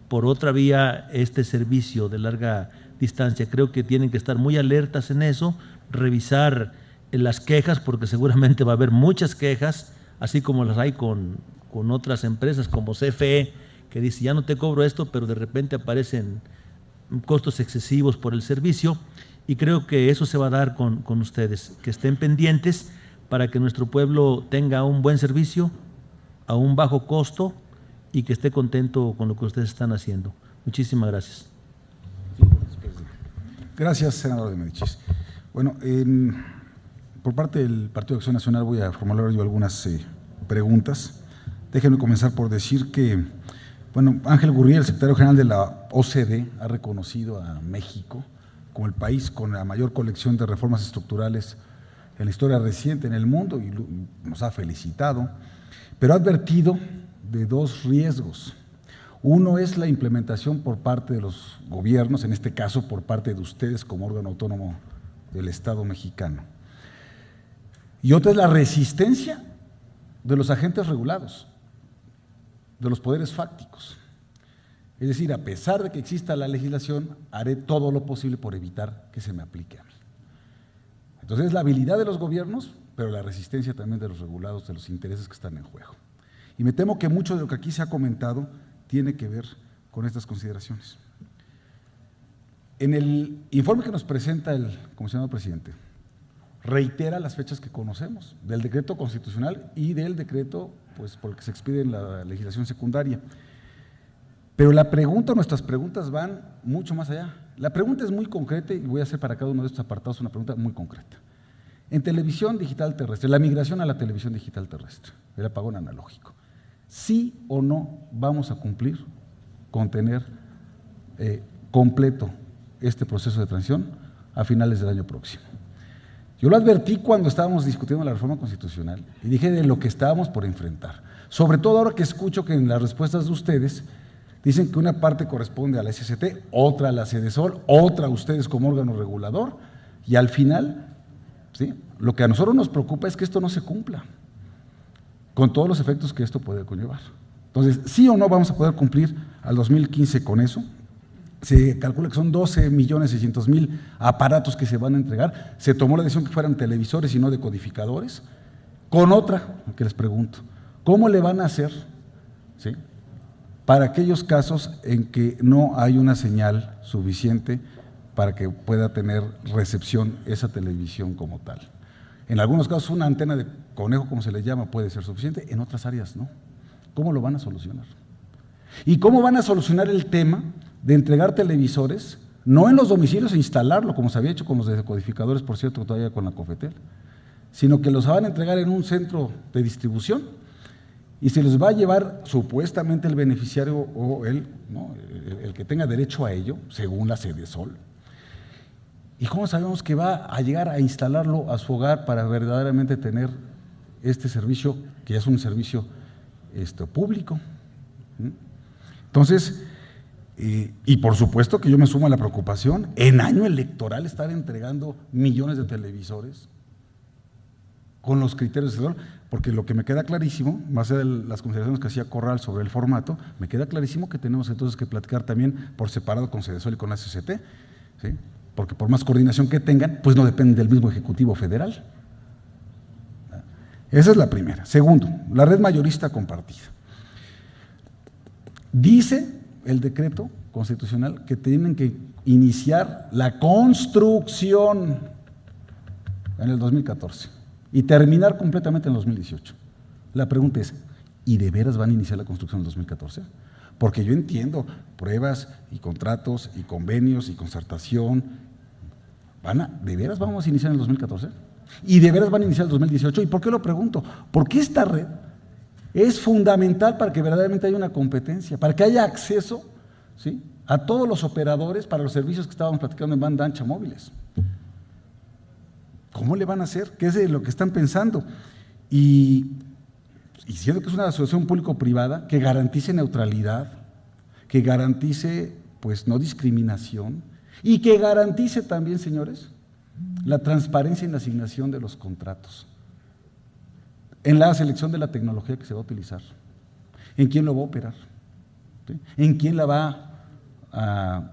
por otra vía este servicio de larga distancia. Creo que tienen que estar muy alertas en eso, revisar las quejas, porque seguramente va a haber muchas quejas, así como las hay con otras empresas como CFE, que dice ya no te cobro esto, pero de repente aparecen costos excesivos por el servicio, y creo que eso se va a dar con ustedes, que estén pendientes para que nuestro pueblo tenga un buen servicio a un bajo costo y que esté contento con lo que ustedes están haciendo. Muchísimas gracias. Gracias, senador de Medichis. Bueno, por parte del Partido de Acción Nacional voy a formular yo algunas preguntas. Déjenme comenzar por decir que, bueno, Ángel Gurría, el secretario general de la OCDE, ha reconocido a México como el país con la mayor colección de reformas estructurales en la historia reciente en el mundo y nos ha felicitado, pero ha advertido de dos riesgos. Uno es la implementación por parte de los gobiernos, en este caso por parte de ustedes como órgano autónomo del Estado mexicano. Y otra es la resistencia de los agentes regulados, de los poderes fácticos. Es decir, a pesar de que exista la legislación, haré todo lo posible por evitar que se me aplique a mí. Entonces, la habilidad de los gobiernos, pero la resistencia también de los regulados, de los intereses que están en juego. Y me temo que mucho de lo que aquí se ha comentado tiene que ver con estas consideraciones. En el informe que nos presenta el comisionado presidente, reitera las fechas que conocemos, del decreto constitucional y del decreto pues, por el que se expide en la legislación secundaria. Pero la pregunta, nuestras preguntas van mucho más allá. La pregunta es muy concreta y voy a hacer para cada uno de estos apartados una pregunta muy concreta. En televisión digital terrestre, la migración a la televisión digital terrestre, el apagón analógico, ¿sí o no vamos a cumplir con tener completo este proceso de transición a finales del año próximo? Yo lo advertí cuando estábamos discutiendo la reforma constitucional y dije de lo que estábamos por enfrentar. Sobre todo ahora que escucho que en las respuestas de ustedes dicen que una parte corresponde a la SCT, otra a la Sedesol, otra a ustedes como órgano regulador, y al final, ¿sí?, lo que a nosotros nos preocupa es que esto no se cumpla, con todos los efectos que esto puede conllevar. Entonces, ¿sí o no vamos a poder cumplir al 2015 con eso? Se calcula que son 12.600.000 aparatos que se van a entregar. Se tomó la decisión que fueran televisores y no decodificadores. Con otra, que les pregunto, ¿cómo le van a hacer, ¿sí?, para aquellos casos en que no hay una señal suficiente para que pueda tener recepción esa televisión como tal? En algunos casos una antena de conejo, como se le llama, puede ser suficiente, en otras áreas no. ¿Cómo lo van a solucionar? ¿Y cómo van a solucionar el tema de entregar televisores, no en los domicilios e instalarlo, como se había hecho con los decodificadores, por cierto, todavía con la COFETEL, sino que los van a entregar en un centro de distribución y se los va a llevar supuestamente el beneficiario o el que tenga derecho a ello, según la Sedesol? ¿Y cómo sabemos que va a llegar a instalarlo a su hogar para verdaderamente tener este servicio, que es un servicio público? Entonces, Y por supuesto que yo me sumo a la preocupación, en año electoral estar entregando millones de televisores con los criterios de sector, porque lo que me queda clarísimo, más allá de las consideraciones que hacía Corral sobre el formato, me queda clarísimo que tenemos entonces que platicar también por separado con Sedesol y con la CCT, ¿sí? Porque por más coordinación que tengan, pues no dependen del mismo Ejecutivo Federal. Esa es la primera. Segundo, la red mayorista compartida. Dice el decreto constitucional que tienen que iniciar la construcción en el 2014 y terminar completamente en el 2018. La pregunta es, ¿y de veras van a iniciar la construcción en el 2014? Porque yo entiendo pruebas y contratos y convenios y concertación. ¿De veras vamos a iniciar en el 2014? ¿Y de veras van a iniciar en el 2018? ¿Y por qué lo pregunto? Porque esta red es fundamental para que verdaderamente haya una competencia, para que haya acceso, ¿sí?, a todos los operadores para los servicios que estábamos platicando en banda ancha móviles. ¿Cómo le van a hacer? ¿Qué es de lo que están pensando? Y siendo que es una asociación público-privada que garantice neutralidad, que garantice pues no discriminación y que garantice también, señores, la transparencia en la asignación de los contratos, en la selección de la tecnología que se va a utilizar, en quién lo va a operar, ¿sí?, en quién la va a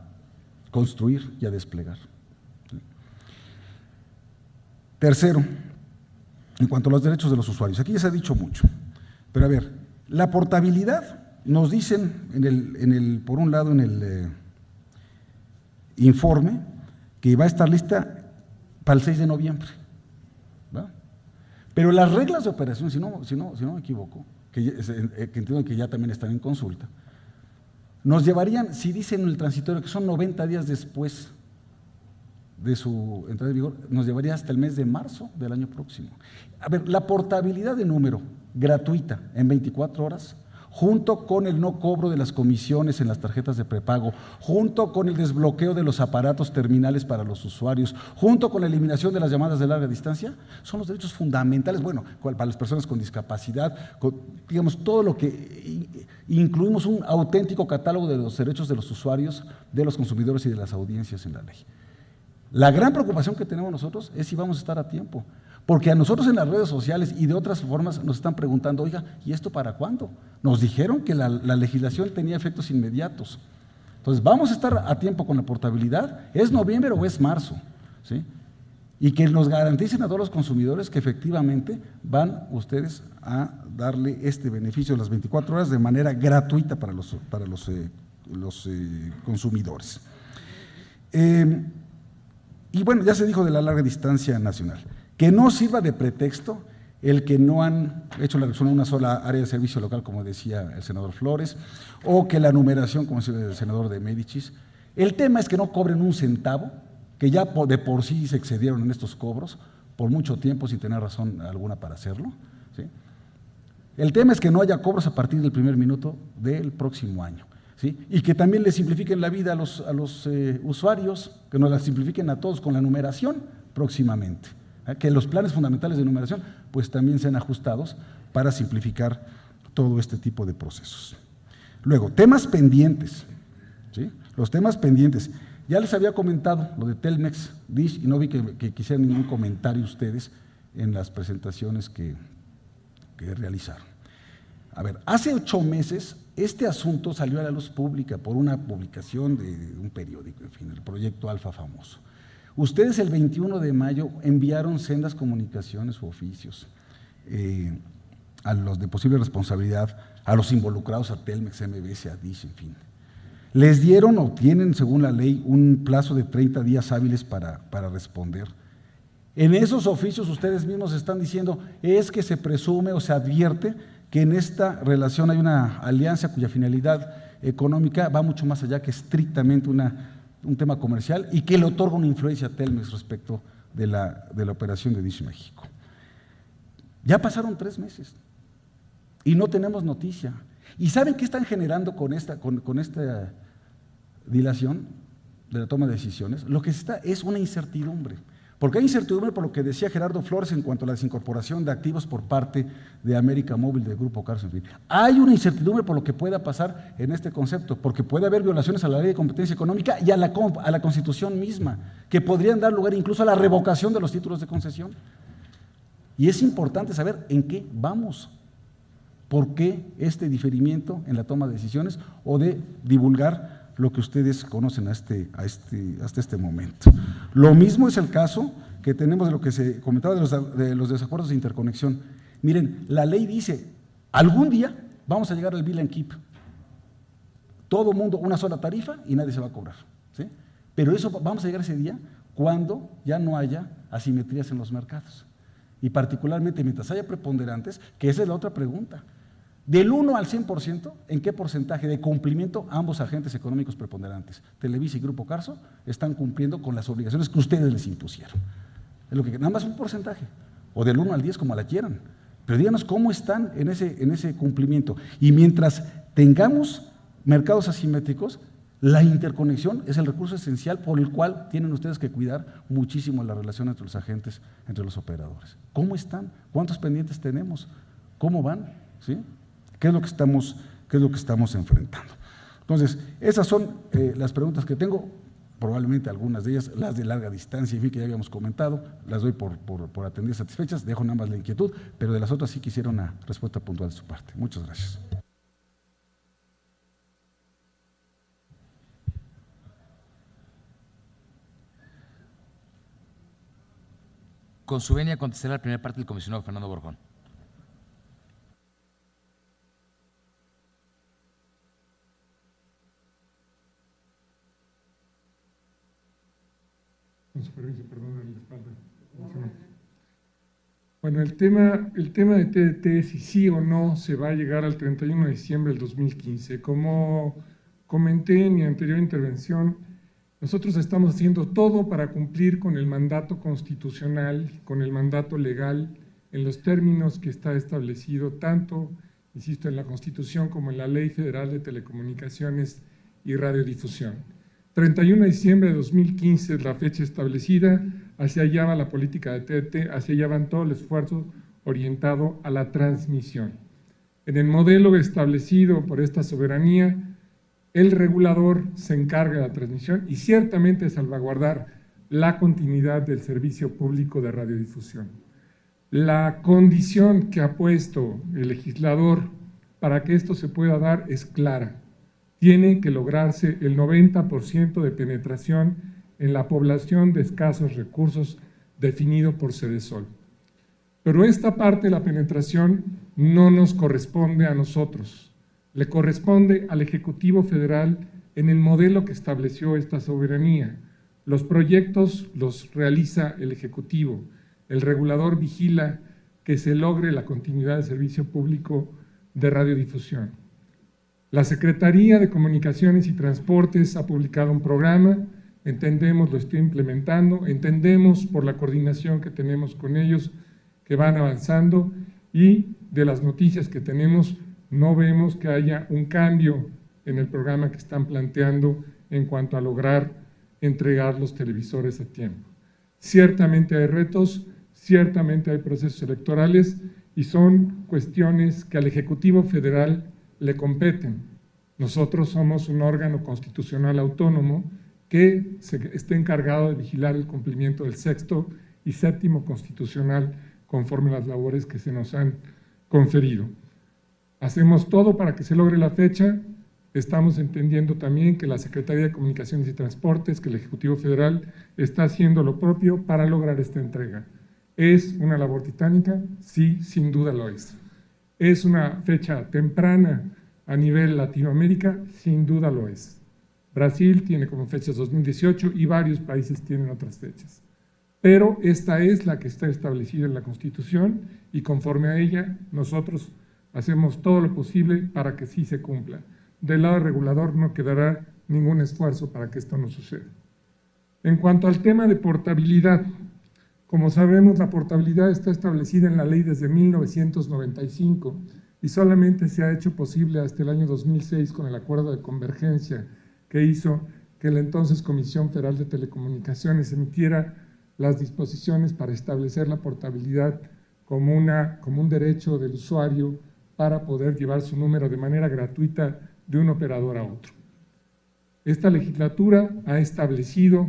construir y a desplegar. ¿Sí? Tercero, en cuanto a los derechos de los usuarios, aquí ya se ha dicho mucho, pero a ver, la portabilidad, nos dicen por un lado en el informe que va a estar lista para el 6 de noviembre, ¿va? Pero las reglas de operación, si no me equivoco, que entiendo que ya también están en consulta, nos llevarían, si dicen en el transitorio que son 90 días después de su entrada en vigor, nos llevaría hasta el mes de marzo del año próximo. A ver, la portabilidad de número gratuita en 24 horas, junto con el no cobro de las comisiones en las tarjetas de prepago, junto con el desbloqueo de los aparatos terminales para los usuarios, junto con la eliminación de las llamadas de larga distancia, son los derechos fundamentales, bueno, para las personas con discapacidad, digamos, todo lo que incluimos un auténtico catálogo de los derechos de los usuarios, de los consumidores y de las audiencias en la ley. La gran preocupación que tenemos nosotros es si vamos a estar a tiempo, porque a nosotros en las redes sociales y de otras formas nos están preguntando, oiga, ¿y esto para cuándo? Nos dijeron que la legislación tenía efectos inmediatos. Entonces, ¿vamos a estar a tiempo con la portabilidad? ¿Es noviembre o es marzo? ¿Sí? Y que nos garanticen a todos los consumidores que efectivamente van ustedes a darle este beneficio de las 24 horas de manera gratuita para los consumidores. Y bueno, ya se dijo de la larga distancia nacional. Que no sirva de pretexto el que no han hecho la reducción a una sola área de servicio local, como decía el senador Flores, o que la numeración, como decía el senador de Médicis. El tema es que no cobren un centavo, que ya de por sí se excedieron en estos cobros por mucho tiempo sin tener razón alguna para hacerlo, ¿sí? El tema es que no haya cobros a partir del primer minuto del próximo año, ¿sí? Y que también le simplifiquen la vida a los usuarios, que nos la simplifiquen a todos con la numeración próximamente. Que los planes fundamentales de numeración pues también sean ajustados para simplificar todo este tipo de procesos. Luego, temas pendientes, ¿sí? Los temas pendientes. Ya les había comentado lo de Telmex, Dish, y no vi que quisieran ningún comentario ustedes en las presentaciones que realizaron. A ver, hace 8 meses este asunto salió a la luz pública por una publicación de un periódico, en fin, el proyecto Alfa famoso. Ustedes el 21 de mayo enviaron sendas comunicaciones u oficios a los de posible responsabilidad, a los involucrados, a Telmex, MBS, a Dish, en fin. Les dieron o tienen, según la ley, un plazo de 30 días hábiles para responder. En esos oficios ustedes mismos están diciendo, es que se presume o se advierte que en esta relación hay una alianza cuya finalidad económica va mucho más allá que estrictamente un tema comercial y que le otorga una influencia a Telmex respecto de la operación de Dish México. Ya pasaron 3 meses y no tenemos noticia. ¿Y saben qué están generando con esta dilación de la toma de decisiones? Lo que está es una incertidumbre, Porque hay incertidumbre por lo que decía Gerardo Flores en cuanto a la desincorporación de activos por parte de América Móvil, del Grupo Carso, en fin. Hay una incertidumbre por lo que pueda pasar en este concepto, porque puede haber violaciones a la Ley de Competencia Económica y a la Constitución misma, que podrían dar lugar incluso a la revocación de los títulos de concesión. Y es importante saber en qué vamos. ¿Por qué este diferimiento en la toma de decisiones o de divulgar lo que ustedes conocen hasta este momento? Lo mismo es el caso que tenemos de lo que se comentaba de los desacuerdos de interconexión. Miren, la ley dice, algún día vamos a llegar al bill and keep. Todo mundo, una sola tarifa y nadie se va a cobrar, ¿sí? Pero eso vamos a llegar a ese día cuando ya no haya asimetrías en los mercados. Y particularmente mientras haya preponderantes, que esa es la otra pregunta. Del 1 al 100%, ¿en qué porcentaje de cumplimiento ambos agentes económicos preponderantes, Televisa y Grupo Carso, están cumpliendo con las obligaciones que ustedes les impusieron? Es lo que nada más un porcentaje, o del 1 al 10 como la quieran, pero díganos cómo están en ese cumplimiento. Y mientras tengamos mercados asimétricos, la interconexión es el recurso esencial por el cual tienen ustedes que cuidar muchísimo la relación entre los agentes, entre los operadores. ¿Cómo están? ¿Cuántos pendientes tenemos? ¿Cómo van? ¿Sí? ¿Qué es lo que estamos enfrentando? Entonces, esas son las preguntas que tengo, probablemente algunas de ellas, las de larga distancia, en fin, que ya habíamos comentado, las doy por atendidas satisfechas, dejo nada más la inquietud, pero de las otras sí quisiera una respuesta puntual de su parte. Muchas gracias. Con su venia contestará la primera parte del comisionado Fernando Borjón. Con su permiso, perdón, en la espalda. Bueno, el tema de TDT es si sí o no se va a llegar al 31 de diciembre del 2015. Como comenté en mi anterior intervención, nosotros estamos haciendo todo para cumplir con el mandato constitucional, con el mandato legal, en los términos que está establecido tanto, insisto, en la Constitución como en la Ley Federal de Telecomunicaciones y Radiodifusión. 31 de diciembre de 2015 es la fecha establecida, hacia allá va la política de TDT, hacia allá va todo el esfuerzo orientado a la transmisión. En el modelo establecido por esta soberanía, el regulador se encarga de la transmisión y ciertamente de salvaguardar la continuidad del servicio público de radiodifusión. La condición que ha puesto el legislador para que esto se pueda dar es clara. Tiene que lograrse el 90% de penetración en la población de escasos recursos definido por Sedesol. Pero esta parte de la penetración no nos corresponde a nosotros, le corresponde al Ejecutivo Federal en el modelo que estableció esta soberanía. Los proyectos los realiza el Ejecutivo, el regulador vigila que se logre la continuidad del servicio público de radiodifusión. La Secretaría de Comunicaciones y Transportes ha publicado un programa, entendemos, lo estoy implementando, entendemos por la coordinación que tenemos con ellos que van avanzando y de las noticias que tenemos no vemos que haya un cambio en el programa que están planteando en cuanto a lograr entregar los televisores a tiempo. Ciertamente hay retos, ciertamente hay procesos electorales y son cuestiones que al Ejecutivo Federal le competen. Nosotros somos un órgano constitucional autónomo que está encargado de vigilar el cumplimiento del sexto y séptimo constitucional conforme a las labores que se nos han conferido. Hacemos todo para que se logre la fecha. Estamos entendiendo también que la Secretaría de Comunicaciones y Transportes, que el Ejecutivo Federal está haciendo lo propio para lograr esta entrega. ¿Es una labor titánica? Sí, sin duda lo es. ¿Es una fecha temprana a nivel Latinoamérica? Sin duda lo es. Brasil tiene como fechas 2018 y varios países tienen otras fechas. Pero esta es la que está establecida en la Constitución y conforme a ella nosotros hacemos todo lo posible para que sí se cumpla. Del lado regulador no quedará ningún esfuerzo para que esto no suceda. En cuanto al tema de portabilidad, como sabemos, la portabilidad está establecida en la ley desde 1995 y solamente se ha hecho posible hasta el año 2006 con el acuerdo de convergencia que hizo que la entonces Comisión Federal de Telecomunicaciones emitiera las disposiciones para establecer la portabilidad como un derecho del usuario para poder llevar su número de manera gratuita de un operador a otro. Esta legislatura ha establecido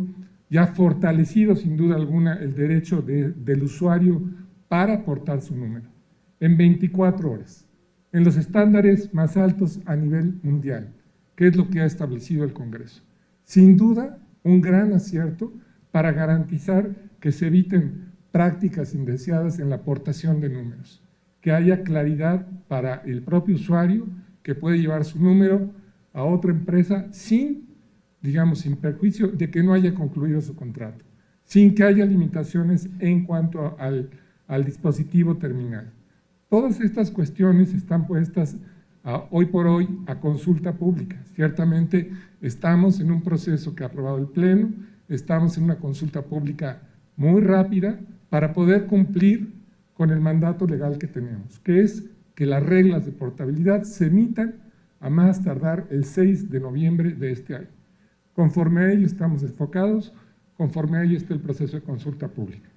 y ha fortalecido sin duda alguna el derecho del usuario para portar su número en 24 horas, en los estándares más altos a nivel mundial, que es lo que ha establecido el Congreso. Sin duda, un gran acierto para garantizar que se eviten prácticas indeseadas en la aportación de números, que haya claridad para el propio usuario que puede llevar su número a otra empresa sin perjuicio de que no haya concluido su contrato, sin que haya limitaciones en cuanto al dispositivo terminal. Todas estas cuestiones están puestas hoy por hoy a consulta pública. Ciertamente estamos en un proceso que ha aprobado el Pleno, estamos en una consulta pública muy rápida para poder cumplir con el mandato legal que tenemos, que es que las reglas de portabilidad se emitan a más tardar el 6 de noviembre de este año. Conforme a ello estamos enfocados, conforme a ello está el proceso de consulta pública.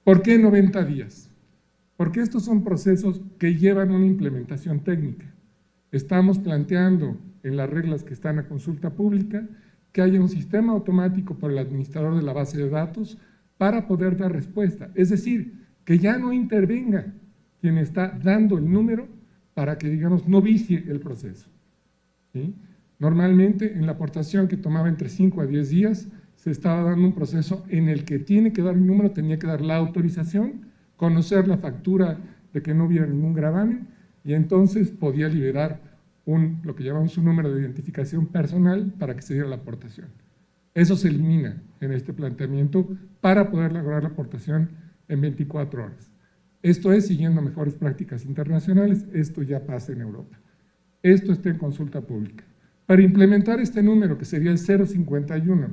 ¿Por qué 90 días? Porque estos son procesos que llevan una implementación técnica. Estamos planteando en las reglas que están a consulta pública que haya un sistema automático para el administrador de la base de datos para poder dar respuesta. Es decir, que ya no intervenga quien está dando el número para que, no vicie el proceso, ¿sí? Normalmente, en la aportación que tomaba entre 5 a 10 días, se estaba dando un proceso en el que tiene que dar el número, tenía que dar la autorización, conocer la factura de que no hubiera ningún gravamen, y entonces podía liberar lo que llamamos un número de identificación personal para que se diera la aportación. Eso se elimina en este planteamiento para poder lograr la aportación en 24 horas. Esto es siguiendo mejores prácticas internacionales, esto ya pasa en Europa. Esto está en consulta pública. Para implementar este número, que sería el 051,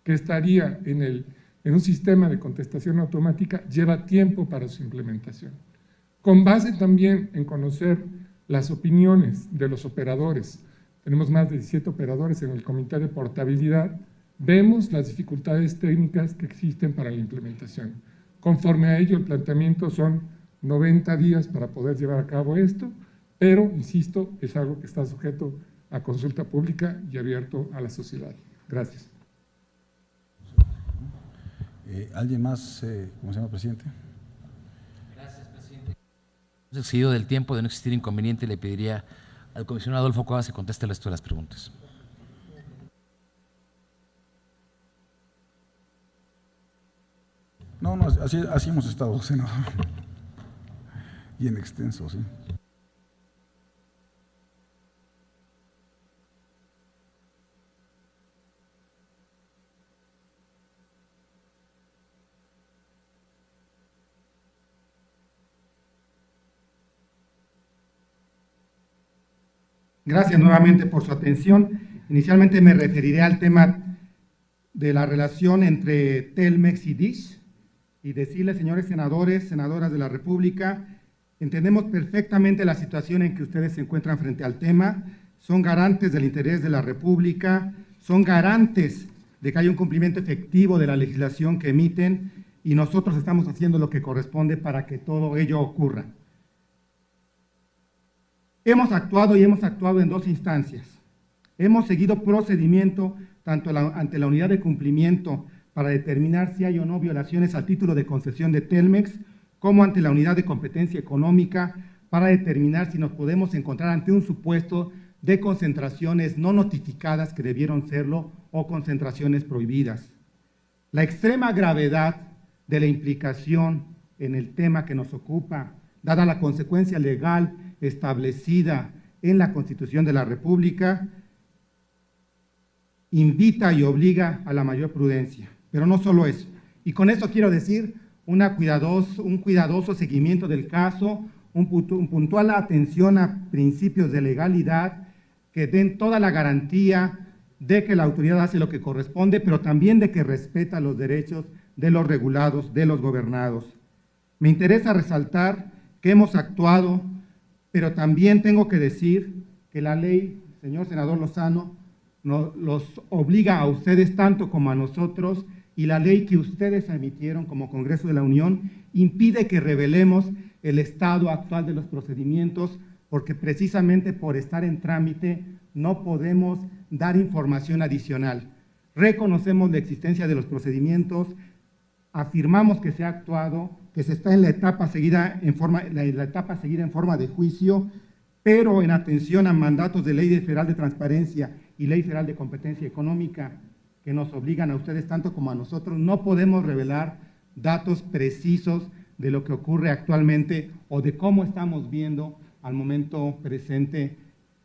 que estaría en un sistema de contestación automática, lleva tiempo para su implementación. Con base también en conocer las opiniones de los operadores, tenemos más de 17 operadores en el Comité de Portabilidad, vemos las dificultades técnicas que existen para la implementación. Conforme a ello, el planteamiento son 90 días para poder llevar a cabo esto, pero, insisto, es algo que está sujeto a consulta pública y abierto a la sociedad. Gracias. ¿Alguien más, señor presidente? Gracias, presidente. Excedido del tiempo, de no existir inconveniente, le pediría al comisionado Adolfo Cuevas que conteste el resto de las preguntas. No, así hemos estado, senador. Y en extenso, sí. Gracias nuevamente por su atención. Inicialmente me referiré al tema de la relación entre Telmex y Dish y decirles, señores senadores, senadoras de la República, entendemos perfectamente la situación en que ustedes se encuentran frente al tema, son garantes del interés de la República, son garantes de que haya un cumplimiento efectivo de la legislación que emiten y nosotros estamos haciendo lo que corresponde para que todo ello ocurra. Hemos actuado en dos instancias. Hemos seguido procedimiento tanto ante la unidad de cumplimiento para determinar si hay o no violaciones al título de concesión de Telmex, como ante la unidad de competencia económica para determinar si nos podemos encontrar ante un supuesto de concentraciones no notificadas que debieron serlo o concentraciones prohibidas. La extrema gravedad de la implicación en el tema que nos ocupa, dada la consecuencia legal establecida en la Constitución de la República, invita y obliga a la mayor prudencia. Pero no solo eso. Y con esto quiero decir un cuidadoso seguimiento del caso, un puntual atención a principios de legalidad que den toda la garantía de que la autoridad hace lo que corresponde, pero también de que respeta los derechos de los regulados, de los gobernados. Me interesa resaltar que hemos actuado, pero también tengo que decir que la ley, señor senador Lozano, los obliga a ustedes tanto como a nosotros y la ley que ustedes emitieron como Congreso de la Unión impide que revelemos el estado actual de los procedimientos, porque precisamente por estar en trámite no podemos dar información adicional. Reconocemos la existencia de los procedimientos, afirmamos que se ha actuado, que se está en la etapa seguida en forma de juicio, pero en atención a mandatos de Ley Federal de Transparencia y Ley Federal de Competencia Económica que nos obligan a ustedes tanto como a nosotros, no podemos revelar datos precisos de lo que ocurre actualmente o de cómo estamos viendo al momento presente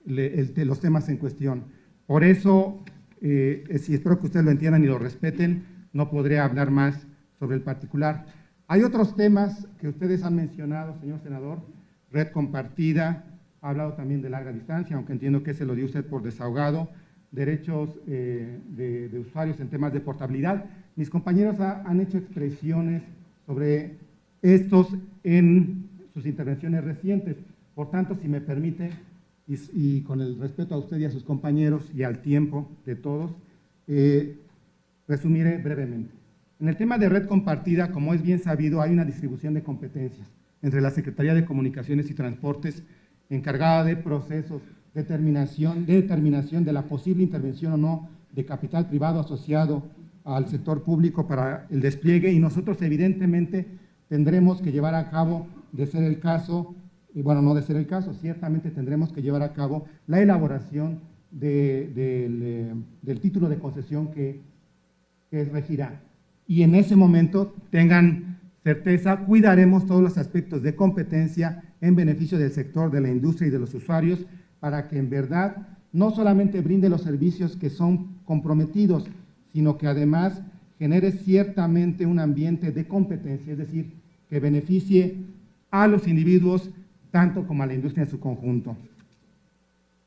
los temas en cuestión. Por eso, si espero que ustedes lo entiendan y lo respeten, no podré hablar más sobre el particular. Hay otros temas que ustedes han mencionado, señor senador, red compartida, ha hablado también de larga distancia, aunque entiendo que se lo dio usted por desahogado, derechos de usuarios en temas de portabilidad. Mis compañeros han hecho expresiones sobre estos en sus intervenciones recientes. Por tanto, si me permite, y con el respeto a usted y a sus compañeros y al tiempo de todos, resumiré brevemente. En el tema de red compartida, como es bien sabido, hay una distribución de competencias entre la Secretaría de Comunicaciones y Transportes, encargada de procesos de determinación de la posible intervención o no de capital privado asociado al sector público para el despliegue, y nosotros evidentemente tendremos que llevar a cabo, de ser el caso, y bueno, no de ser el caso, ciertamente tendremos que llevar a cabo la elaboración del título de concesión que regirá. Y en ese momento, tengan certeza, cuidaremos todos los aspectos de competencia en beneficio del sector, de la industria y de los usuarios, para que en verdad no solamente brinde los servicios que son comprometidos, sino que además genere ciertamente un ambiente de competencia, es decir, que beneficie a los individuos tanto como a la industria en su conjunto.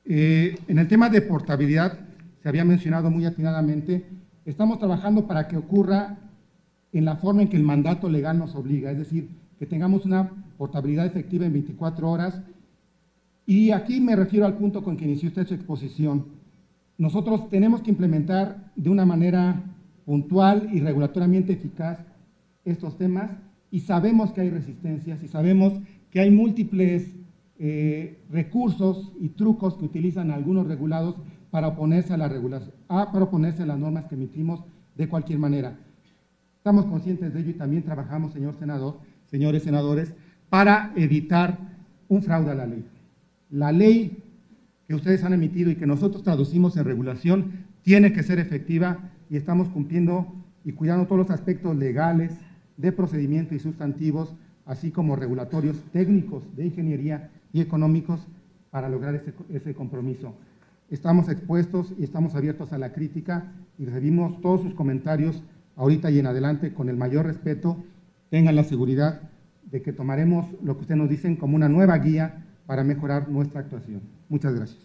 En el tema de portabilidad, se había mencionado muy atinadamente, estamos trabajando para que ocurra en la forma en que el mandato legal nos obliga, es decir, que tengamos una portabilidad efectiva en 24 horas, y aquí me refiero al punto con que inició usted su exposición. Nosotros tenemos que implementar de una manera puntual y regulatoriamente eficaz estos temas, y sabemos que hay resistencias, y sabemos que hay múltiples recursos y trucos que utilizan algunos regulados para oponerse a para oponerse a las normas que emitimos de cualquier manera. Estamos conscientes de ello y también trabajamos, señor senador, señores senadores, para evitar un fraude a la ley. La ley que ustedes han emitido y que nosotros traducimos en regulación tiene que ser efectiva, y estamos cumpliendo y cuidando todos los aspectos legales, de procedimiento y sustantivos, así como regulatorios, técnicos, de ingeniería y económicos para lograr ese compromiso. Estamos expuestos y estamos abiertos a la crítica y recibimos todos sus comentarios ahorita y en adelante con el mayor respeto. Tengan la seguridad de que tomaremos lo que ustedes nos dicen como una nueva guía para mejorar nuestra actuación. Muchas gracias.